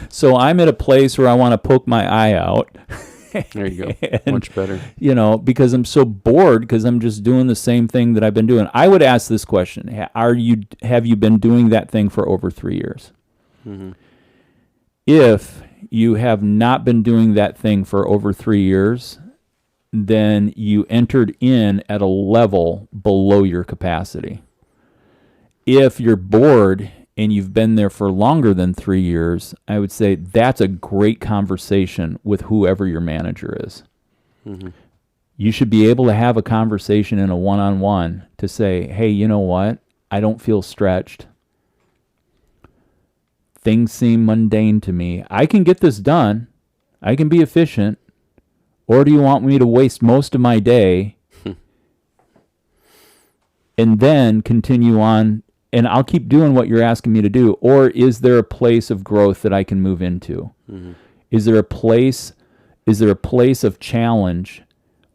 So I'm at a place where I want to poke my eye out. There you go. And, much better. Because I'm so bored, because I'm just doing the same thing that I've been doing. I would ask this question: have you been doing that thing for over 3 years? If you have not been doing that thing for over 3 years, then you entered in at a level below your capacity. If you're bored and you've been there for longer than 3 years, I would say that's a great conversation with whoever your manager is. You should be able to have a conversation in a one-on-one to say, hey, you know what? I don't feel stretched. Things seem mundane to me. I can get this done. I can be efficient. Or do you want me to waste most of my day and then continue on, and I'll keep doing what you're asking me to do? Or is there a place of growth that I can move into? Is there a place of challenge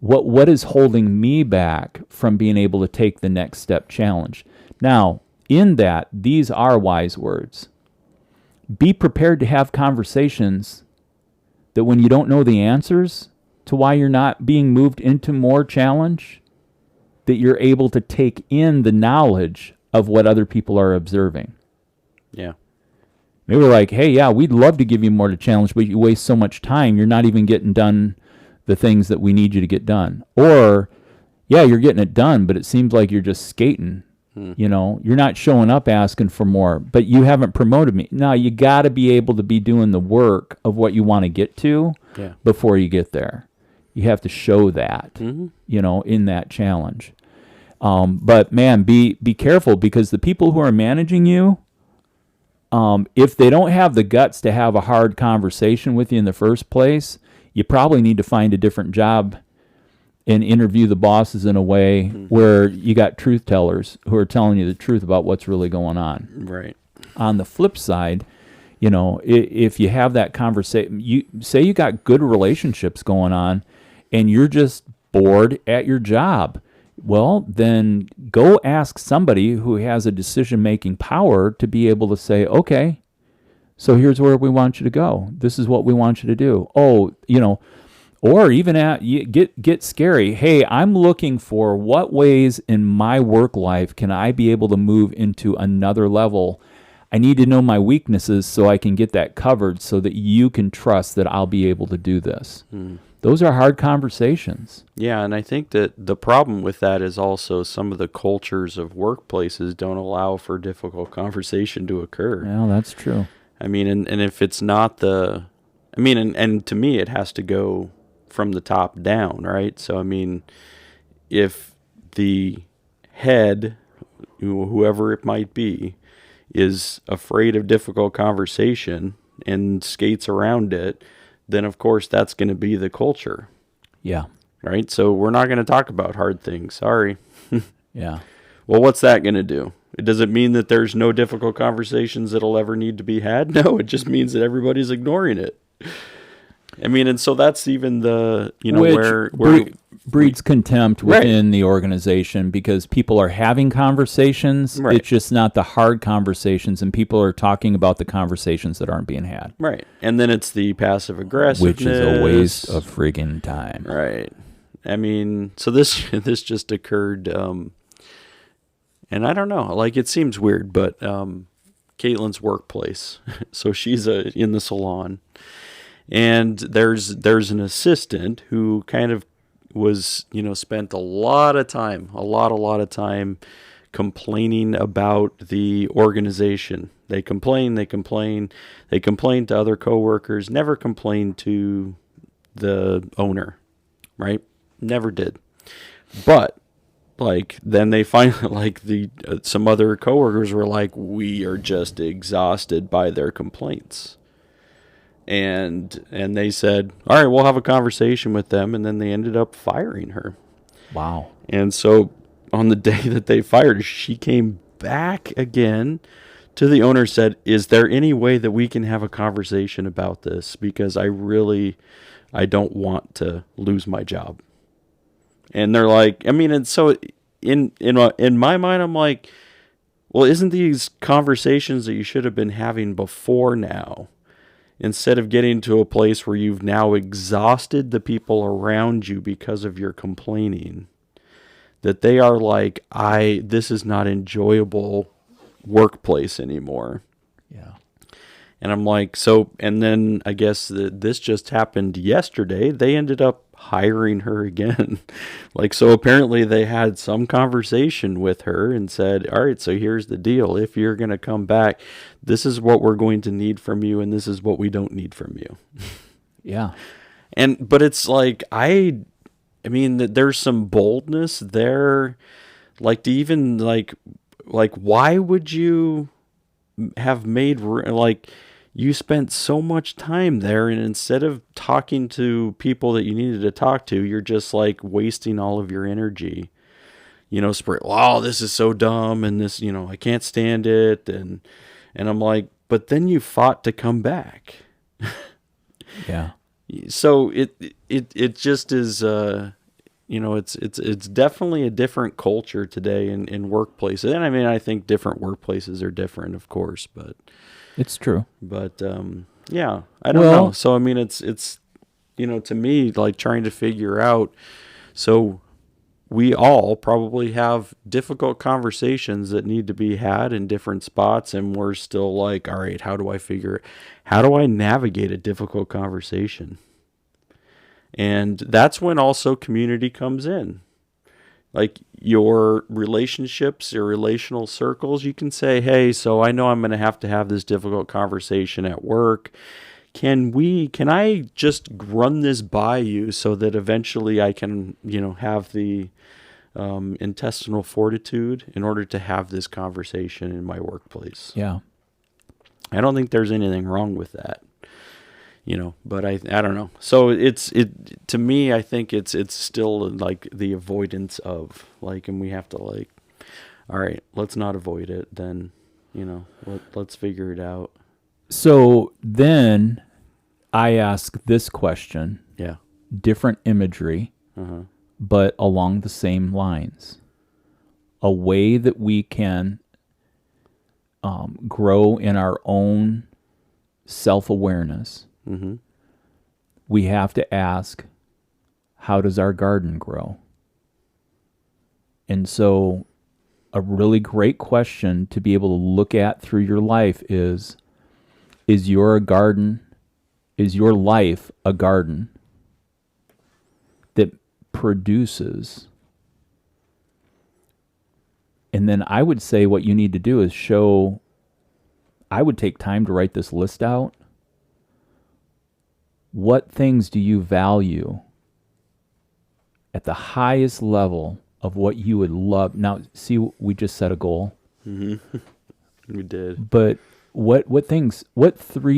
What is holding me back from being able to take the next step challenge? Now, in that, these are wise words. Be prepared to have conversations that when you don't know the answers to why you're not being moved into more challenge, that you're able to take in the knowledge of what other people are observing. Yeah. Maybe we're like, hey, yeah, we'd love to give you more to challenge, but you waste so much time, you're not even getting done the things that we need you to get done. Or, yeah, you're getting it done, but it seems like you're just skating. You know, you're not showing up asking for more, but you haven't promoted me. Now, you got to be able to be doing the work of what you want to get to before you get there. You have to show that, you know, in that challenge. But, man, be careful, because the people who are managing you, if they don't have the guts to have a hard conversation with you in the first place, you probably need to find a different job and interview the bosses in a way where you got truth tellers who are telling you the truth about what's really going on. Right. On the flip side, you know, if you have that conversation, you say you got good relationships going on and you're just bored at your job. Well, then go ask somebody who has a decision-making power to be able to say, okay, so here's where we want you to go. This is what we want you to do. Oh, you know, or even get scary. Hey, I'm looking for what ways in my work life can I be able to move into another level. I need to know my weaknesses so I can get that covered so that you can trust that I'll be able to do this. Those are hard conversations. Yeah, and I think that the problem with that is also some of the cultures of workplaces don't allow for difficult conversation to occur. Well, that's true. I mean, and if it's not and to me, it has to go from the top down, right? So, I mean, if the head, whoever it might be, is afraid of difficult conversation and skates around it, then of course that's going to be the culture. Yeah. Right? So we're not going to talk about hard things. Sorry. Yeah. Well, what's that going to do? Does it mean that there's no difficult conversations that'll ever need to be had? No, it just means that everybody's ignoring it. I mean, and so that's even the, you know, which breeds contempt within the organization, because people are having conversations. Right. It's just not the hard conversations, and people are talking about the conversations that aren't being had. Right. And then it's the passive aggressiveness, which is a waste of friggin' time. Right. I mean, so this just occurred, and I don't know, like, it seems weird, but Caitlin's workplace. So she's in the salon. And there's an assistant who kind of was, you know, spent a lot of time complaining about the organization. They complain to other coworkers, never complained to the owner, right? Never did. But like, then they finally, like, some other coworkers were like, we are just exhausted by their complaints. And they said, all right, we'll have a conversation with them. And then they ended up firing her. Wow. And so on the day that they fired her, she came back again to the owner, said, is there any way that we can have a conversation about this? Because I don't want to lose my job. And they're like, I mean, and so in my mind, I'm like, well, isn't these conversations that you should have been having before now? Instead of getting to a place where you've now exhausted the people around you because of your complaining, that they are like, this is not enjoyable workplace anymore. Yeah. And I'm like, so, and then I guess this just happened yesterday. They ended up hiring her again. Like, so apparently they had some conversation with her and said, all right, so here's the deal. If you're going to come back, this is what we're going to need from you, and this is what we don't need from you. Yeah. But it's like, I mean, there's some boldness there, like, to even, like, why would you have made, like, you spent so much time there, and instead of talking to people that you needed to talk to, you're just, like, wasting all of your energy. You know, wow, this is so dumb, and this, you know, I can't stand it, and I'm like, but then you fought to come back. Yeah. So it just is, it's definitely a different culture today in workplaces. And I mean, I think different workplaces are different, of course, but It's true. yeah, I don't know. So I mean, it's to me, like trying to figure out. So we all probably have difficult conversations that need to be had in different spots, and we're still like, all right, how do I navigate a difficult conversation? And that's when also community comes in. Like your relationships, your relational circles, you can say, hey, so I know I'm going to have this difficult conversation at work. Can I just run this by you so that eventually I can, have the intestinal fortitude in order to have this conversation in my workplace? Yeah. I don't think there's anything wrong with that. But I don't know. So to me, I think it's still like the avoidance of like, and we have to like, all right, let's not avoid it. Then, let's figure it out. So then I ask this question. Yeah. Different imagery, but along the same lines. A way that we can grow in our own self-awareness. Mm-hmm. We have to ask, how does our garden grow? And so a really great question to be able to look at through your life is your life a garden that produces? And then I would say what you need to do is I would take time to write this list out. What things do you value at the highest level of what you would love? Now, see, we just set a goal. Mm-hmm. We did. But what 3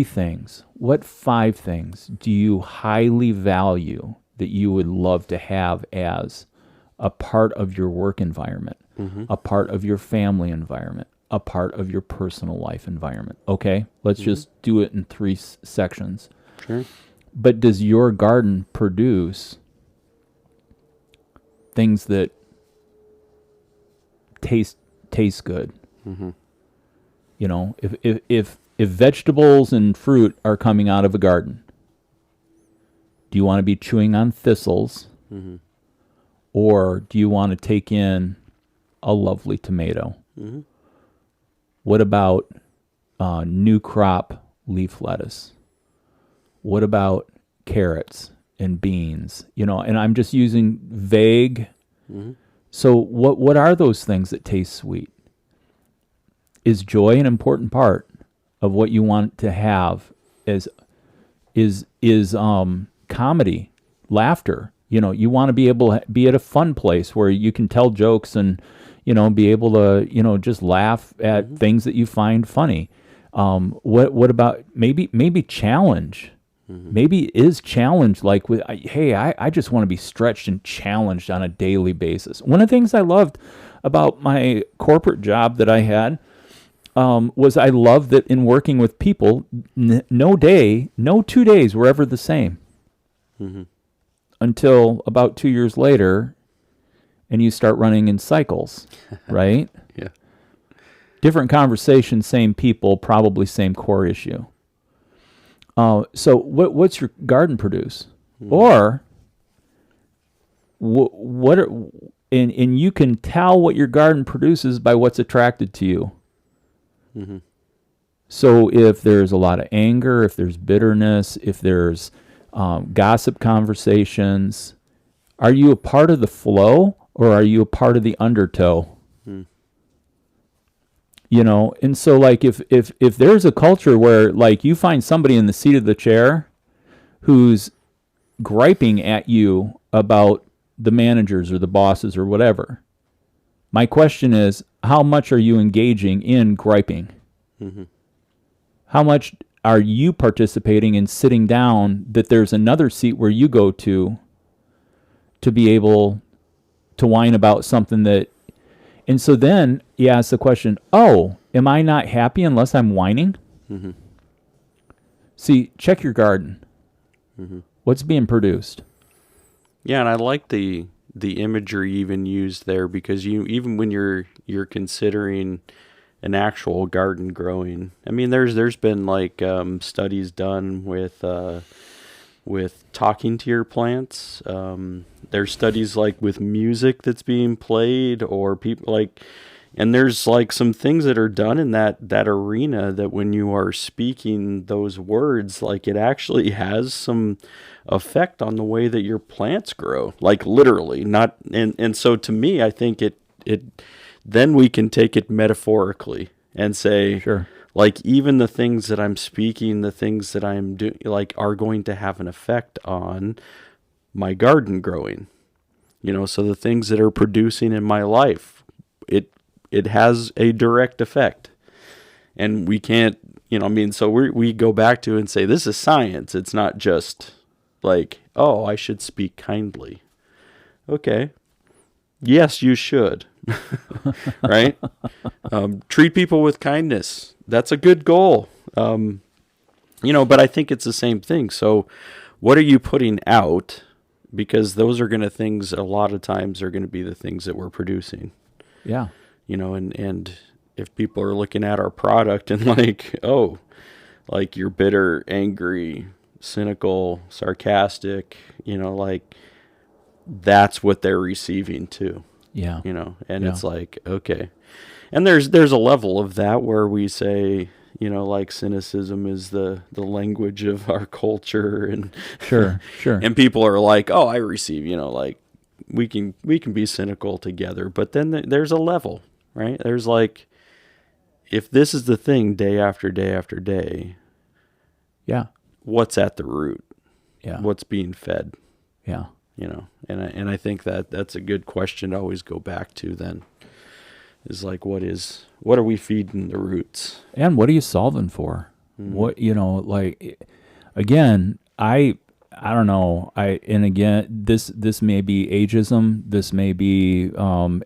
things, what 5 things do you highly value that you would love to have as a part of your work environment, a part of your family environment, a part of your personal life environment? Okay, let's just do it in 3 sections. Sure. But does your garden produce things that taste good? Mm-hmm. If vegetables and fruit are coming out of a garden, do you want to be chewing on thistles, or do you want to take in a lovely tomato? Mm-hmm. What about new crop leaf lettuce? What about carrots and beans? And I'm just using vague. Mm-hmm. So what are those things that taste sweet? Is joy an important part of what you want to have? Is comedy, laughter? You want to be able to be at a fun place where you can tell jokes and be able to just laugh at things that you find funny. What about maybe challenge? Maybe it is challenge, like with, hey, I just want to be stretched and challenged on a daily basis. One of the things I loved about my corporate job that I had was I loved that in working with people, no 2 days were ever the same. Until about 2 years later, and you start running in cycles, right? Yeah. Different conversation, same people, probably same core issue. So what's your garden produce? Or what are, and you can tell what your garden produces by what's attracted to you. Mm-hmm. So if there's a lot of anger, if there's bitterness, if there's gossip conversations, are you a part of the flow or are you a part of the undertow? And so like if there's a culture where like you find somebody in the seat of the chair who's griping at you about the managers or the bosses or whatever, my question is, how much are you engaging in griping? Mm-hmm. How much are you participating in sitting down that there's another seat where you go to be able to whine about something that... And so then you ask the question, am I not happy unless I'm whining? Mm-hmm. See, check your garden. Mm-hmm. What's being produced? Yeah, and I like the the imagery even used there, because even when you're considering an actual garden growing, I mean, there's been like studies done with talking to your plants. There's studies like with music that's being played, or people like, and there's like some things that are done in that arena, that when you are speaking those words, like it actually has some effect on the way that your plants grow, like literally, not, and so to me, I think it then we can take it metaphorically and say, Sure. like, even the things that I'm speaking, the things that I'm doing, like, are going to have an effect on my garden growing. So the things that are producing in my life, it has a direct effect. And we can't, so we go back to and say, this is science. It's not just like, oh, I should speak kindly. Okay. Yes, you should. Right? Treat people with kindness. That's a good goal. But I think it's the same thing. So what are you putting out? Because those are going to things, a lot of times are going to be the things that we're producing. Yeah. And if people are looking at our product and like, oh, like you're bitter, angry, cynical, sarcastic, like that's what they're receiving too. Yeah. And it's like, okay. And there's a level of that where we say, like cynicism is the language of our culture, and Sure. and people are like, oh, I receive, like we can be cynical together, but then there's a level, right? There's like, if this is the thing day after day after day, Yeah. what's at the root? Yeah. What's being fed? Yeah. And I think that's a good question to always go back to then, is like, what are we feeding the roots? And what are you solving for? What, like, again, I don't know. And again, this may be ageism. This may be,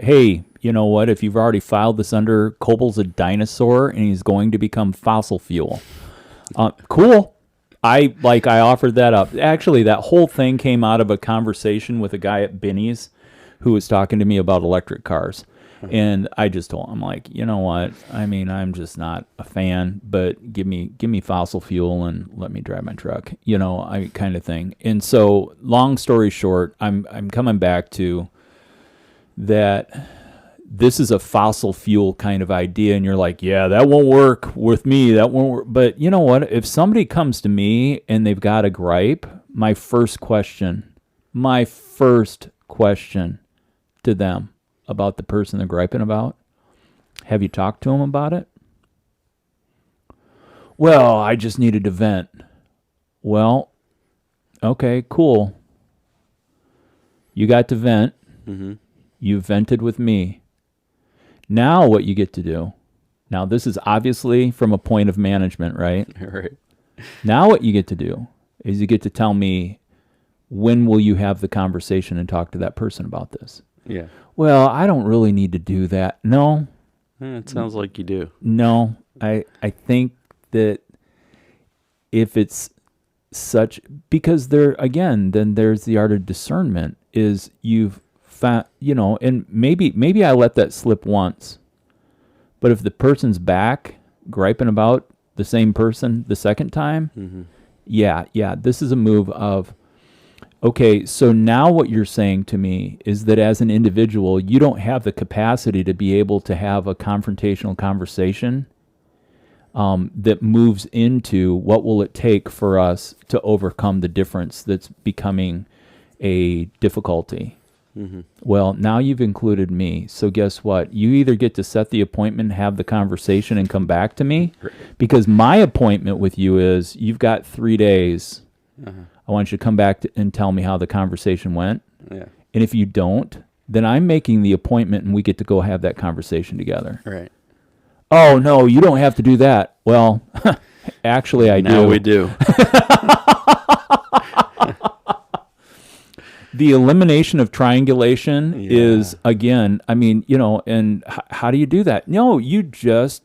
hey, you know what? If you've already filed this under, Cobal's a dinosaur and he's going to become fossil fuel. Cool. I offered that up. Actually, that whole thing came out of a conversation with a guy at Binny's who was talking to me about electric cars. And I just told him, like, you know what? I mean, I'm just not a fan, but give me fossil fuel and let me drive my truck, I kind of thing. And so, long story short, I'm coming back to that. This is a fossil fuel kind of idea, and you're like, yeah, that won't work with me. That won't work. But you know what? If somebody comes to me and they've got a gripe, my first question to them about the person they're griping about, have you talked to them about it? Well, I just needed to vent. Well, okay, cool. You got to vent. Mm-hmm. You vented with me. Now what you get to do, now this is obviously from a point of management, right? Right. Now what you get to do is you get to tell me, when will you have the conversation and talk to that person about this? Yeah. Well, I don't really need to do that. No. It sounds like you do. No. I think that if it's such, because then there's the art of discernment, is you've found, and maybe I let that slip once, but if the person's back griping about the same person the second time, mm-hmm. yeah, this is a move of, okay, so now what you're saying to me is that as an individual, you don't have the capacity to be able to have a confrontational conversation that moves into what will it take for us to overcome the difference that's becoming a difficulty. Mm-hmm. Well, now you've included me. So guess what? You either get to set the appointment, have the conversation, and come back to me, because my appointment with you is you've got 3 days. Uh-huh. I want you to come back and tell me how the conversation went. Yeah. And if you don't, then I'm making the appointment and we get to go have that conversation together. Right. Oh, no, you don't have to do that. Well, actually, I do. Now we do. The elimination of triangulation is, again, I mean, and how do you do that? No, you just,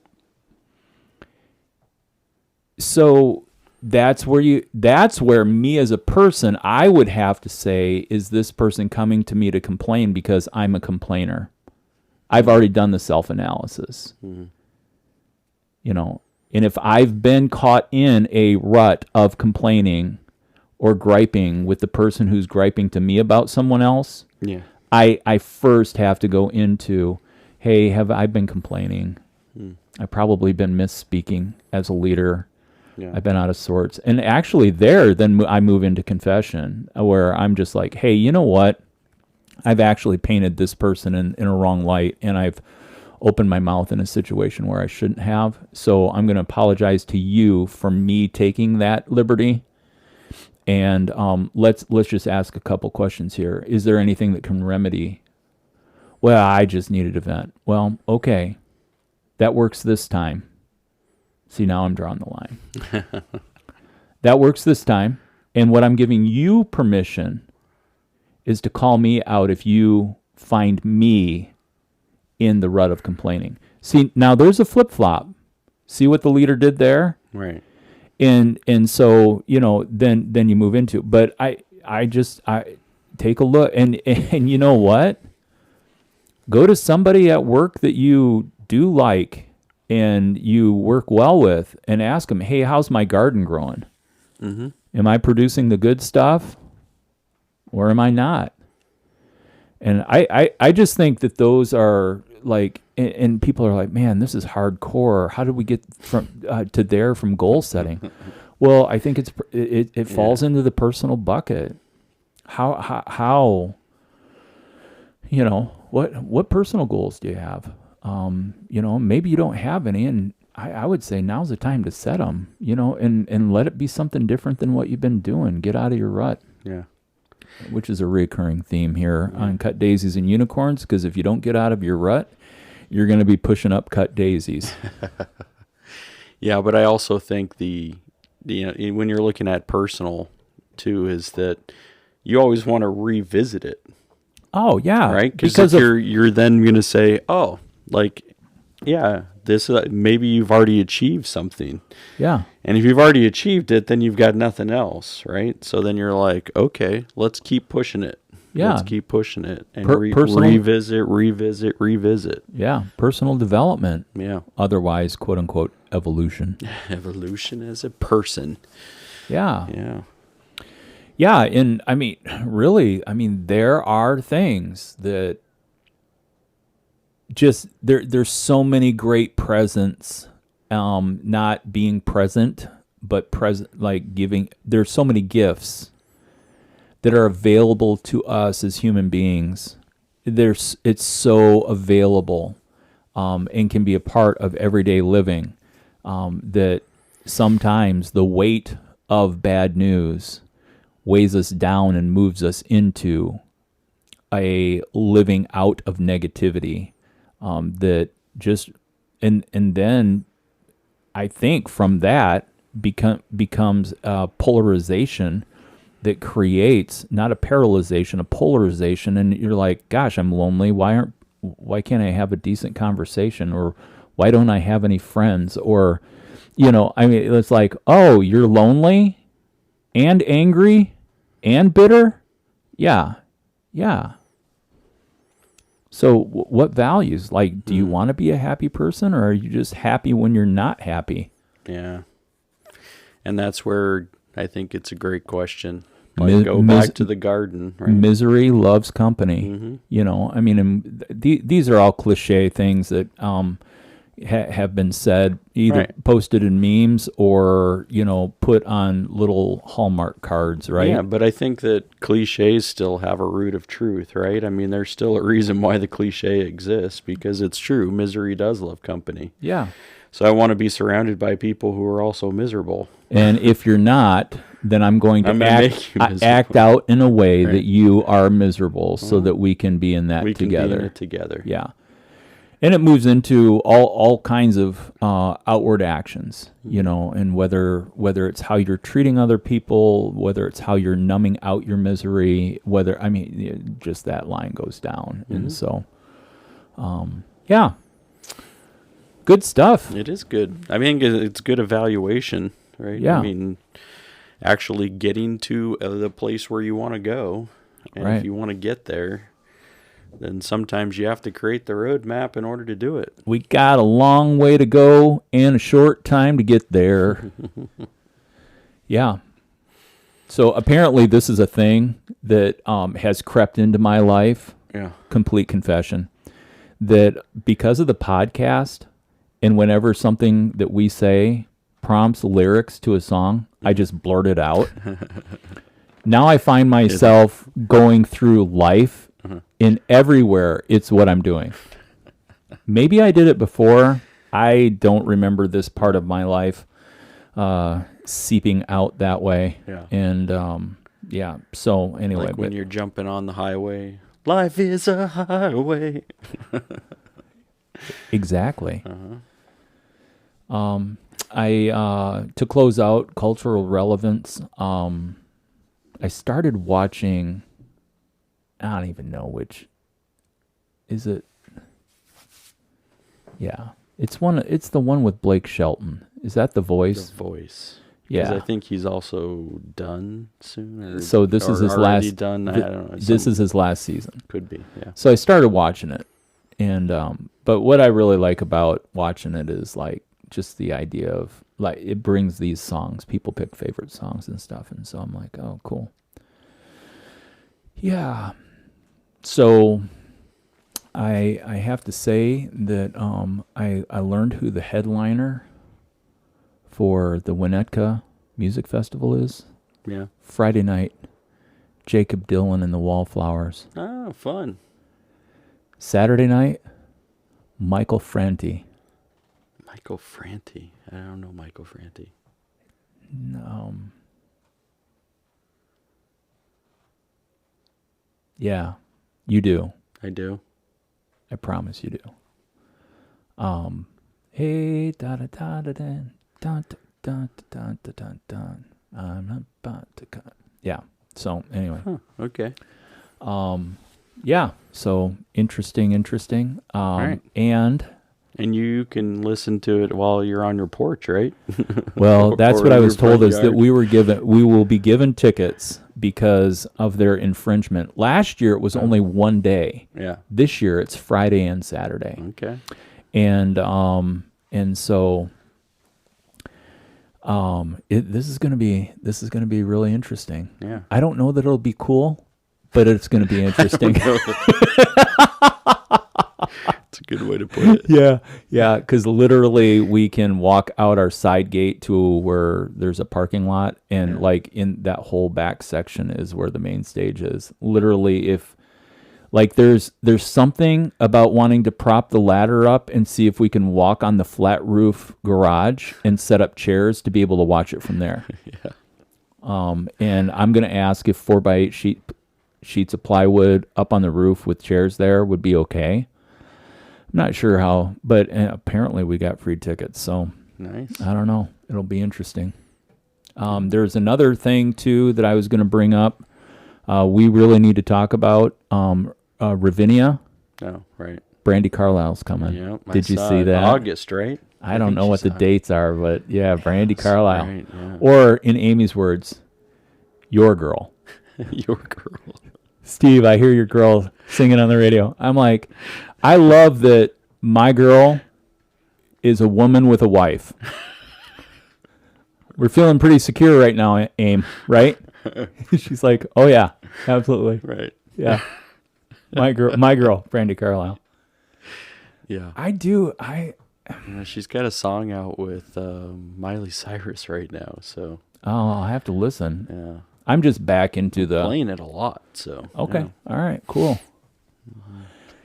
so that's where me as a person, I would have to say, is this person coming to me to complain because I'm a complainer? I've already done the self-analysis. Mm-hmm. You know, and if I've been caught in a rut of complaining or griping with the person who's griping to me about someone else, yeah, I first have to go into, hey, have I been complaining? I've probably been misspeaking as a leader. yeah. I've been out of sorts. And actually then I move into confession, where I'm just like, hey, you know what? I've actually painted this person in a wrong light, and I've opened my mouth in a situation where I shouldn't have. So I'm going to apologize to you for me taking that liberty. And let's just ask a couple questions here. Is there anything that can remedy? Well, I just needed a vent. Well, okay. That works this time. See, now I'm drawing the line. That works this time. And what I'm giving you permission is to call me out if you find me in the rut of complaining. See, now there's a flip-flop. See what the leader did there? Right. And so, you know, then you move into, but I take a look, and you know what? Go to somebody at work that you do like and you work well with, and ask them, hey, how's my garden growing? Mm-hmm. Am I producing the good stuff, or am I not? And I just think that those are like, and people are like, man, this is hardcore. How did we get from to there from goal setting? Well, I think it falls into the personal bucket. How you know, what personal goals do you have? You know, maybe you don't have any, and I would say now's the time to set them, you know, and let it be something different than what you've been doing. Get out of your rut. Yeah. Which is a recurring theme here on Cut Daisies and Unicorns, because if you don't get out of your rut, you're going to be pushing up cut daisies. Yeah, but I also think you know, when you're looking at personal too, is that you always want to revisit it. Oh yeah, right? Because you're then going to say, oh, like, yeah, this maybe you've already achieved something. Yeah. And if you've already achieved it, then you've got nothing else, right? So then you're like, okay, let's keep pushing it. Yeah. Let's keep pushing it and revisit. Yeah. Personal development. Yeah. Otherwise, quote unquote, evolution. Evolution as a person. Yeah. Yeah. Yeah. And I mean, really, there are things that just, there's so many great presents, not being present, but present, like giving. There's so many gifts that are available to us as human beings. It's so available, and can be a part of everyday living, that sometimes the weight of bad news weighs us down and moves us into a living out of negativity, that just, and then I think from that becomes a polarization that creates not a paralyzation, a polarization. And you're like, gosh, I'm lonely. Why can't I have a decent conversation? Or why don't I have any friends? Or, you know, I mean, it's like, oh, you're lonely and angry and bitter. Yeah. Yeah. So what values? Like, do you want to be a happy person, or are you just happy when you're not happy? Yeah. And that's where I think it's a great question. Like, go back to the garden, right? Misery loves company. Mm-hmm. You know, I mean, and these are all cliche things that have been said, either posted in memes or, you know, put on little Hallmark cards, right? Yeah, but I think that cliches still have a root of truth, right? I mean, there's still a reason why the cliche exists, because it's true. Misery does love company. Yeah. So I want to be surrounded by people who are also miserable. And if you're not, then I'm going to act out in a way that you are miserable, so that we can be in that together. Be in it together. Yeah. And it moves into all kinds of outward actions, you know, and whether it's how you're treating other people, whether it's how you're numbing out your misery, just that line goes down. Mm-hmm. And so, yeah, good stuff. It is good. I mean, it's good evaluation, right? Yeah. I mean, actually getting to the place where you want to go. And Right. if you want to get there, then sometimes you have to create the roadmap in order to do it. We got a long way to go and a short time to get there. Yeah. So apparently this is a thing that has crept into my life. Yeah. Complete confession. That because of the podcast and whenever something that we say prompts lyrics to a song, I just blurt it out. Now I find myself going through life and everywhere it's what I'm doing. Maybe I did it before. I don't remember this part of my life seeping out that way. Yeah. And yeah, so anyway. Like when you're jumping on the highway. Life is a highway. Exactly. I to close out cultural relevance, I started watching, I don't even know which, is it? Yeah. It's the one with Blake Shelton. Is that The Voice? The Voice. Yeah. Because I think he's also done soon. Or, So this is his already last, done. I don't know. this is his last season. Could be, yeah. So I started watching it, and but what I really like about watching it is like just the idea of like it brings these songs. People pick favorite songs and stuff, and so I'm like, oh, cool. Yeah. So I have to say that I learned who the headliner for the Winnetka Music Festival is. Yeah. Friday night, Jacob Dylan and the Wallflowers. Oh, fun. Saturday night, Michael Franti. Michael Franti. I don't know Michael Franti. Yeah, you do. I do. I promise you do. Hey, da da da da da da da da da da da. I'm about to cut. Yeah. So anyway. Huh, okay. Yeah. So interesting. Right. And you can listen to it while you're on your porch, right? well, that's Or what I in was your told front is that yard. we will be given tickets because of their infringement. Last year it was only one day. Yeah. This year it's Friday and Saturday. Okay. And so this is gonna be really interesting. Yeah. I don't know that it'll be cool, but it's gonna be interesting. That's a good way to put it. Yeah, because literally we can walk out our side gate to where there's a parking lot, and like in that whole back section is where the main stage is. Literally, if like there's something about wanting to prop the ladder up and see if we can walk on the flat roof garage and set up chairs to be able to watch it from there. Yeah. And I'm gonna ask if 4x8 sheets of plywood up on the roof with chairs there would be okay. I'm not sure how, but apparently we got free tickets, so Nice. I don't know. It'll be interesting. There's another thing too that I was going to bring up. We really need to talk about Ravinia. Oh, right. Brandy Carlisle's coming. Yeah. Did you see that? August, right? I don't think know what the she's on. dates are, but yeah, Brandy Carlisle. Right, yeah. Or in Amy's words, your girl. Your girl. Steve, I hear your girl singing on the radio. I'm like, I love that my girl is a woman with a wife. We're feeling pretty secure right now, Aim, right? She's like, oh yeah, absolutely. Right. Yeah. My girl, Brandy Carlisle. Yeah. She's got a song out with Miley Cyrus right now, so I'll have to listen. yeah. I'm just back into the Playing it a lot, so Okay. yeah. All right. Cool.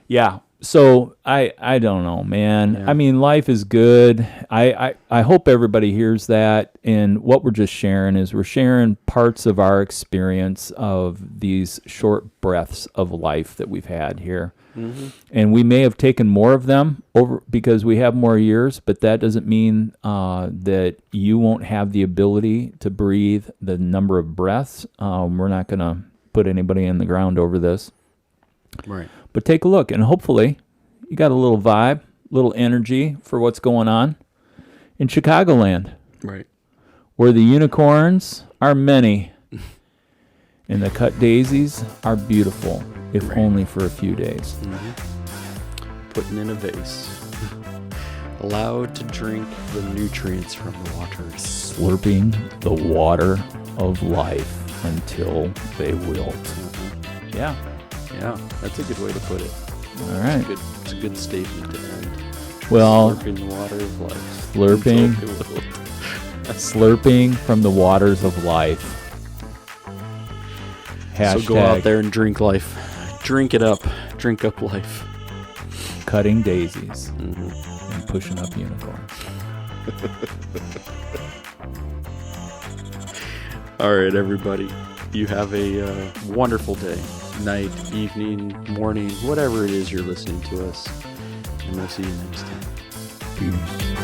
Yeah. So I don't know, man. Yeah. I mean, life is good. I hope everybody hears that. And what we're just sharing is we're sharing parts of our experience of these short breaths of life that we've had here. Mm-hmm. And we may have taken more of them over because we have more years, but that doesn't mean that you won't have the ability to breathe the number of breaths. We're not going to put anybody in the ground over this. Right. But take a look, and hopefully you got a little vibe, little energy for what's going on in Chicagoland. Right. Where the unicorns are many and the cut daisies are beautiful, if only for a few days. Putting in a vase. Allowed to drink the nutrients from the waters. Slurping the water of life until they wilt. Yeah. Yeah, that's a good way to put it. All right. It's a good statement to end. Well, Slurping the water of life. Slurping. Until it wilt. Slurping from the waters of life. Hashtag So go out there and drink life. Drink it up. Drink up life. cutting daisies and pushing up unicorns. All right, everybody. You have a wonderful day, night, evening, morning, whatever it is you're listening to us. And we'll see you next time. Peace.